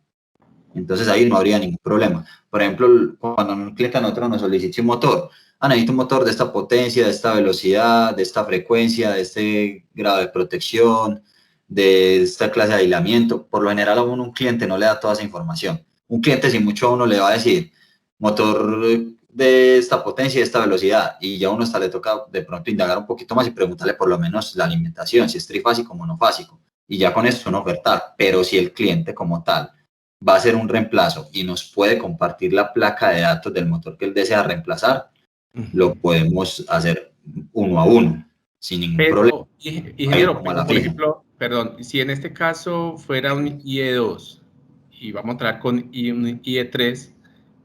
Speaker 1: Entonces ahí no habría ningún problema. Por ejemplo, cuando un cliente a nosotros nos solicite un motor, necesito un motor de esta potencia, de esta velocidad, de esta frecuencia, de este grado de protección, de esta clase de aislamiento. Por lo general a uno un cliente no le da toda esa información. Un cliente si mucho a uno le va a decir motor de esta potencia y de esta velocidad, y ya a uno hasta le toca de pronto indagar un poquito más y preguntarle por lo menos la alimentación, si es trifásico o monofásico, y ya con eso no ofertar. Pero si el cliente como tal va a hacer un reemplazo y nos puede compartir la placa de datos del motor que él desea reemplazar, lo podemos hacer uno a uno, sin ningún problema.
Speaker 9: Ingeniero, por ejemplo, perdón, si en este caso fuera un IE2 y vamos a traer con un IE3,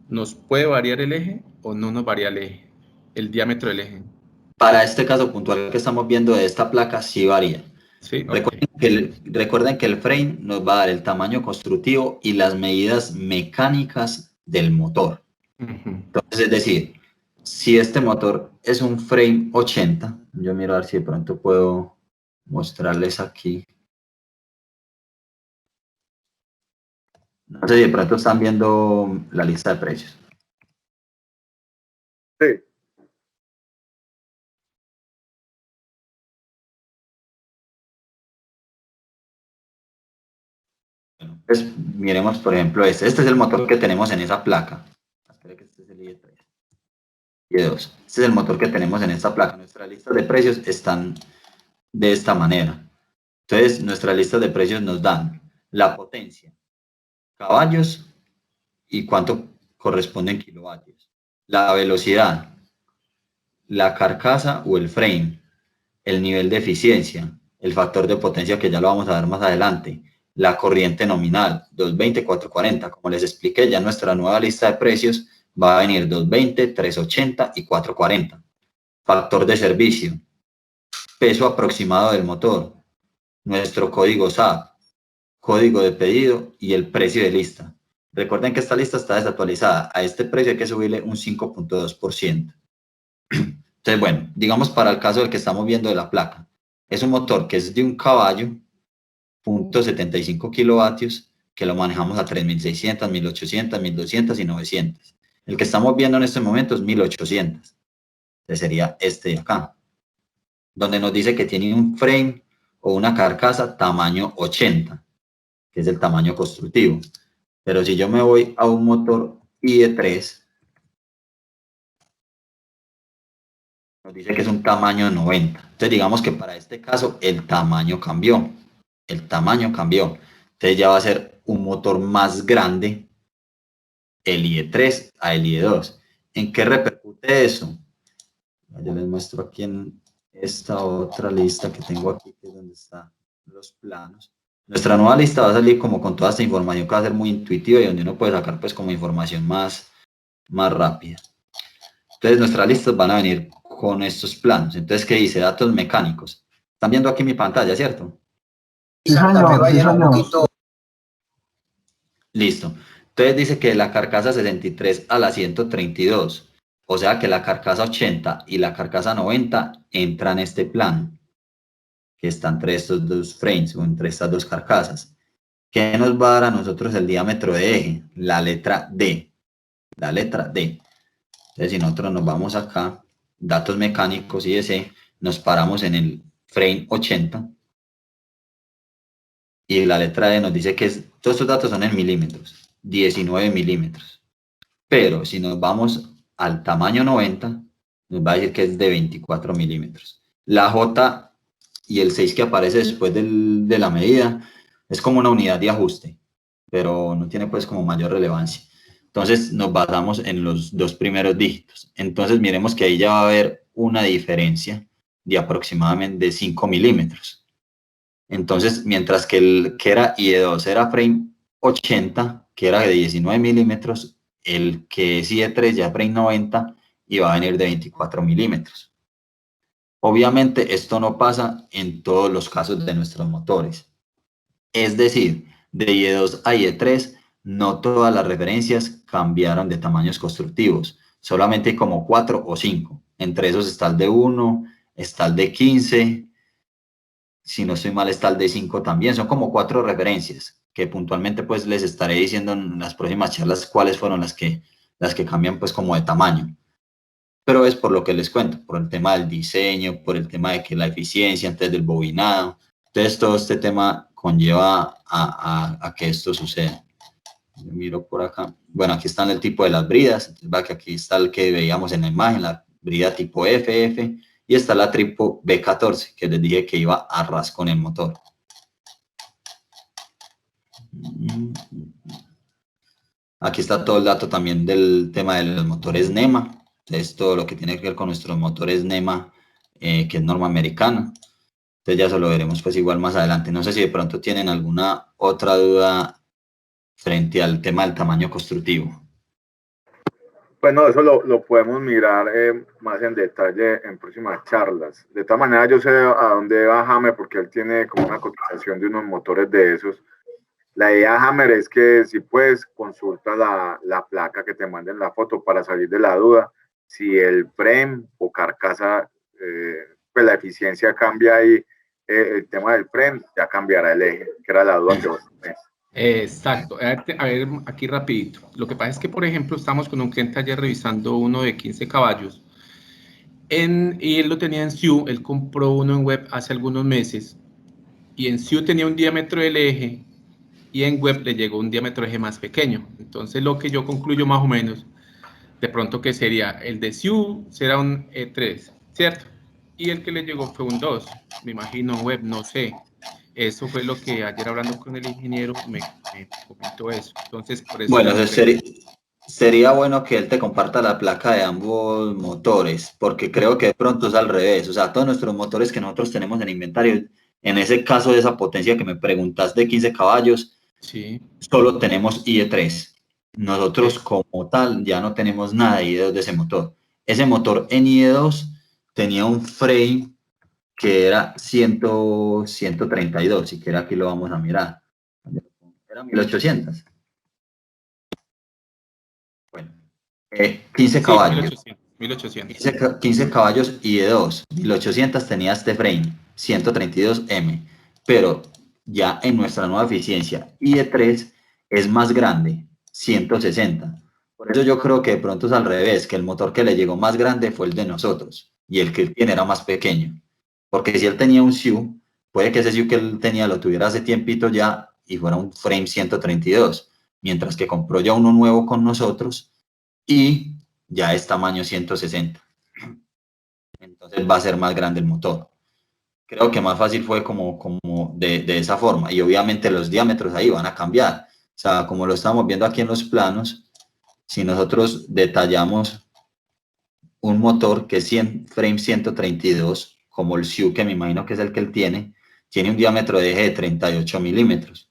Speaker 9: ¿nos puede variar el eje o no nos varía el eje, el diámetro del eje?
Speaker 1: Para este caso puntual que estamos viendo de esta placa, sí varía.
Speaker 9: Sí,
Speaker 1: recuerden que el frame nos va a dar el tamaño constructivo y las medidas mecánicas del motor. Entonces, es decir, si este motor es un frame 80, yo miro a ver si de pronto puedo mostrarles aquí. No sé si de pronto están viendo la lista de precios.
Speaker 5: Sí.
Speaker 1: Bueno, pues miremos, por ejemplo, este es el motor que tenemos en esa placa. Espera que este es el IE3. IE2. Este es el motor que tenemos en esta placa. Nuestras listas de precios están de esta manera. Entonces, nuestras listas de precios nos dan la potencia, caballos y cuánto corresponde en kilovatios, la velocidad, la carcasa o el frame, el nivel de eficiencia, el factor de potencia que ya lo vamos a ver más adelante, la corriente nominal, 220, 440. Como les expliqué, ya nuestra nueva lista de precios va a venir 220, 380 y 440. Factor de servicio, peso aproximado del motor, nuestro código SAP, código de pedido y el precio de lista. Recuerden que esta lista está desactualizada. A este precio hay que subirle un 5.2%. Entonces, bueno, digamos para el caso del que estamos viendo de la placa, es un motor que es de 1 caballo, 0.75 kilovatios, que lo manejamos a 3.600, 1.800, 1.200 y 900. El que estamos viendo en este momento es 1.800. Entonces sería este de acá, donde nos dice que tiene un frame o una carcasa tamaño 80, que es el tamaño constructivo. Pero si yo me voy a un motor IE3, nos dice que es un tamaño 90. Entonces digamos que para este caso el tamaño cambió. El tamaño cambió. Entonces ya va a ser un motor más grande el IE3 a el IE2. ¿En qué repercute eso? Yo les muestro aquí en esta otra lista que tengo aquí, que es donde están los planos. Nuestra nueva lista va a salir como con toda esta información que va a ser muy intuitiva y donde uno puede sacar pues como información más rápida. Entonces nuestras listas van a venir con estos planos. Entonces, ¿qué dice? Datos mecánicos. Están viendo aquí mi pantalla, ¿cierto?
Speaker 10: Sí, señor.
Speaker 1: Listo. Entonces dice que la carcasa 63 a la 132. O sea que la carcasa 80 y la carcasa 90 entran en este plano, que está entre estos dos frames o entre estas dos carcasas. ¿Qué nos va a dar a nosotros el diámetro de eje? La letra D. La letra D. Entonces, si nosotros nos vamos acá datos mecánicos IEC, nos paramos en el frame 80 y la letra E nos dice que todos estos datos son en milímetros, 19 milímetros. Pero si nos vamos al tamaño 90, nos va a decir que es de 24 milímetros. La J y el 6 que aparece después de la medida es como una unidad de ajuste, pero no tiene pues como mayor relevancia. Entonces nos basamos en los dos primeros dígitos. Entonces miremos que ahí ya va a haber una diferencia de aproximadamente 5 milímetros. Entonces, mientras que el que era IE2 era frame 80, que era de 19 milímetros, el que es IE3 ya frame 90 y va a venir de 24 milímetros. Obviamente esto no pasa en todos los casos de nuestros motores. Es decir, de IE2 a IE3 no todas las referencias cambiaron de tamaños constructivos, solamente como 4 o 5. Entre esos está el de 1, está el de 15, si no estoy mal está el de 5 también. Son como 4 referencias que puntualmente pues les estaré diciendo en las próximas charlas cuáles fueron las que cambian pues como de tamaño. Pero es por lo que les cuento, por el tema del diseño, por el tema de que la eficiencia antes del bobinado. Entonces todo este tema conlleva a que esto suceda. Yo miro por acá. Bueno, aquí están el tipo de las bridas. Entonces va que aquí está el que veíamos en la imagen, la brida tipo FF. Y está la tipo B14, que les dije que iba a ras con el motor. Aquí está todo el dato también del tema de los motores NEMA. Entonces todo lo que tiene que ver con nuestros motores NEMA, que es norma americana. Entonces ya eso lo veremos pues igual más adelante. No sé si de pronto tienen alguna otra duda frente al tema del tamaño constructivo.
Speaker 5: Bueno, eso lo podemos mirar más en detalle en próximas charlas. De todas maneras, yo sé a dónde va Hammer porque él tiene como una cotización de unos motores de esos. La idea de Hammer es que si puedes, consulta la placa que te manden la foto para salir de la duda. Si el frame o carcasa, pues la eficiencia cambia ahí, el tema del frame ya cambiará el eje, que era la duda que vos tenés.
Speaker 9: Exacto. A ver, aquí rapidito. Lo que pasa es que, por ejemplo, estamos con un cliente ayer revisando uno de 15 caballos y él lo tenía en SIU. Él compró uno en web hace algunos meses y en SIU tenía un diámetro del eje y en web le llegó un diámetro de eje más pequeño. Entonces lo que yo concluyo más o menos, de pronto que sería el de SIU será un E3, ¿cierto? Y el que le llegó fue un 2, me imagino en web, no sé. Eso fue lo que ayer hablando con el ingeniero me comentó eso. Entonces, por eso...
Speaker 1: Bueno, sería bueno que él te comparta la placa de ambos motores, porque creo que de pronto es al revés. O sea, todos nuestros motores que nosotros tenemos en inventario, en ese caso de esa potencia que me preguntas de 15 caballos,
Speaker 9: sí,
Speaker 1: solo tenemos IE3. Nosotros como tal ya no tenemos nada de IE2 de ese motor. Ese motor en IE2 tenía un frame que era 132, si quiere aquí lo vamos a mirar. Era 1800. Bueno, 15 caballos.
Speaker 9: 1800.
Speaker 1: 15 caballos y de 2. 1800 tenía este frame, 132M. Pero ya en nuestra nueva eficiencia, IE3 es más grande, 160. Por eso yo creo que de pronto es al revés, que el motor que le llegó más grande fue el de nosotros y el que él tiene era más pequeño. Porque si él tenía un SIU, puede que ese SIU que él tenía lo tuviera hace tiempito ya y fuera un frame 132, mientras que compró ya uno nuevo con nosotros y ya es tamaño 160. Entonces va a ser más grande el motor. Creo que más fácil fue como de esa forma, y obviamente los diámetros ahí van a cambiar. O sea, como lo estamos viendo aquí en los planos, si nosotros detallamos un motor que es frame 132, como el SIU, que me imagino que es el que él tiene un diámetro de eje de 38 milímetros,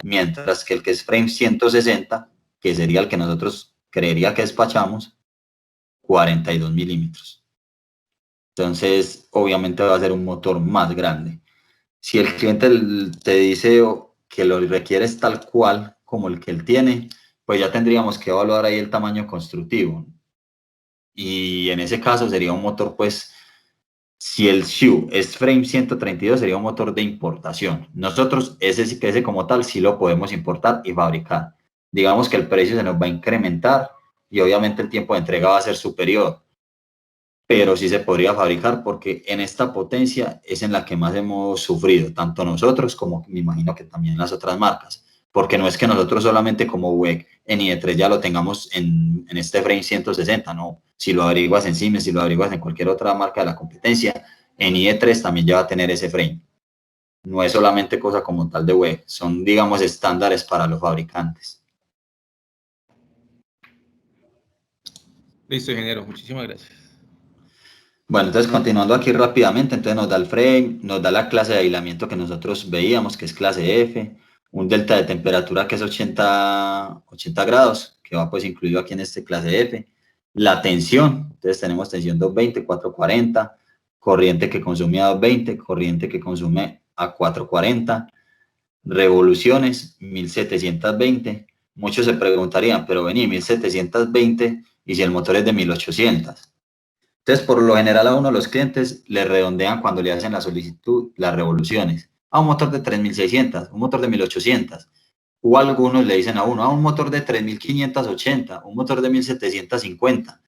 Speaker 1: mientras que el que es frame 160, que sería el que nosotros creería que despachamos, 42 milímetros. Entonces, obviamente va a ser un motor más grande. Si el cliente te dice que lo requieres tal cual como el que él tiene, pues ya tendríamos que evaluar ahí el tamaño constructivo. Y en ese caso sería un motor, pues, si el SIU es frame 132, sería un motor de importación. Nosotros ese como tal sí lo podemos importar y fabricar. Digamos que el precio se nos va a incrementar y obviamente el tiempo de entrega va a ser superior. pero sí se podría fabricar porque en esta potencia es en la que más hemos sufrido, tanto nosotros como me imagino que también las otras marcas, porque no es que nosotros solamente como WEG en IE3 ya lo tengamos en este frame 160, no, si lo averiguas en Siemens, si lo averiguas en cualquier otra marca de la competencia, en IE3 también ya va a tener ese frame. No es solamente cosa como tal de WEG, son, digamos, estándares para los fabricantes.
Speaker 9: Listo, ingeniero, muchísimas gracias.
Speaker 1: Bueno, entonces continuando aquí rápidamente, entonces nos da el frame, nos da la clase de aislamiento que nosotros veíamos, que es clase F, un delta de temperatura que es 80 grados, que va pues incluido aquí en este clase F, la tensión, entonces tenemos tensión 220, 440, corriente que consume a 220, corriente que consume a 440, revoluciones 1720, muchos se preguntarían, pero vení, 1720 y si el motor es de 1800. Entonces, por lo general a uno los clientes le redondean cuando le hacen la solicitud las revoluciones a un motor de 3600, un motor de 1800, o algunos le dicen a uno a un motor de 3580, un motor de 1750.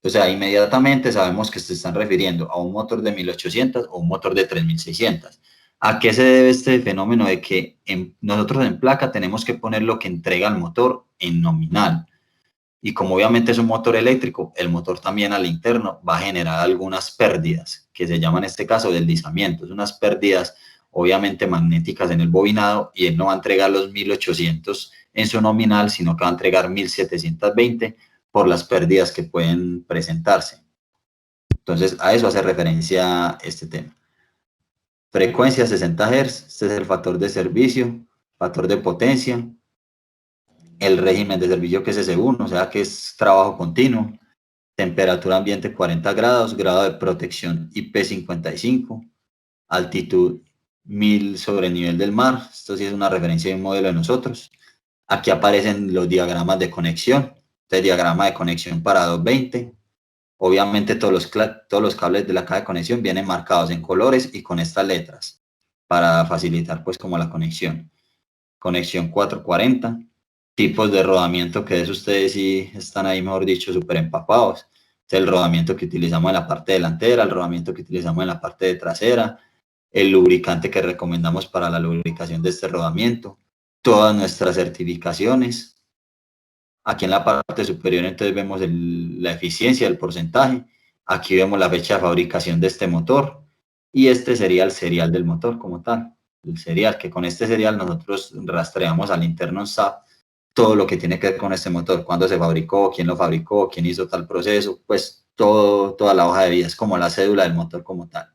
Speaker 1: O sea, inmediatamente sabemos que se están refiriendo a un motor de 1800 o un motor de 3600. ¿A qué se debe este fenómeno de que nosotros en placa tenemos que poner lo que entrega el motor en nominal? Y como obviamente es un motor eléctrico, el motor también al interno va a generar algunas pérdidas, que se llaman en este caso deslizamientos, unas pérdidas obviamente magnéticas en el bobinado, y él no va a entregar los 1800 en su nominal, sino que va a entregar 1720 por las pérdidas que pueden presentarse. Entonces a eso hace referencia este tema. Frecuencia 60 Hz, este es el factor de servicio, factor de potencia, el régimen de servicio que es S1, o sea que es trabajo continuo, temperatura ambiente 40 grados, grado de protección IP55, altitud 1000 sobre el nivel del mar, esto sí es una referencia de un modelo de nosotros. Aquí aparecen los diagramas de conexión, este diagrama de conexión para 220, obviamente todos los cables de la caja de conexión vienen marcados en colores y con estas letras, para facilitar pues como la conexión. Conexión 440, tipos de rodamiento, que de eso ustedes sí están ahí, mejor dicho, súper empapados. Es el rodamiento que utilizamos en la parte delantera, el rodamiento que utilizamos en la parte de trasera, el lubricante que recomendamos para la lubricación de este rodamiento, todas nuestras certificaciones. Aquí en la parte superior entonces vemos la eficiencia, el porcentaje. Aquí vemos la fecha de fabricación de este motor y este sería el serial del motor como tal. El serial, que con este serial nosotros rastreamos al interno en SAP todo lo que tiene que ver con este motor, cuándo se fabricó, quién lo fabricó, quién hizo tal proceso, pues toda la hoja de vida, es como la cédula del motor como tal.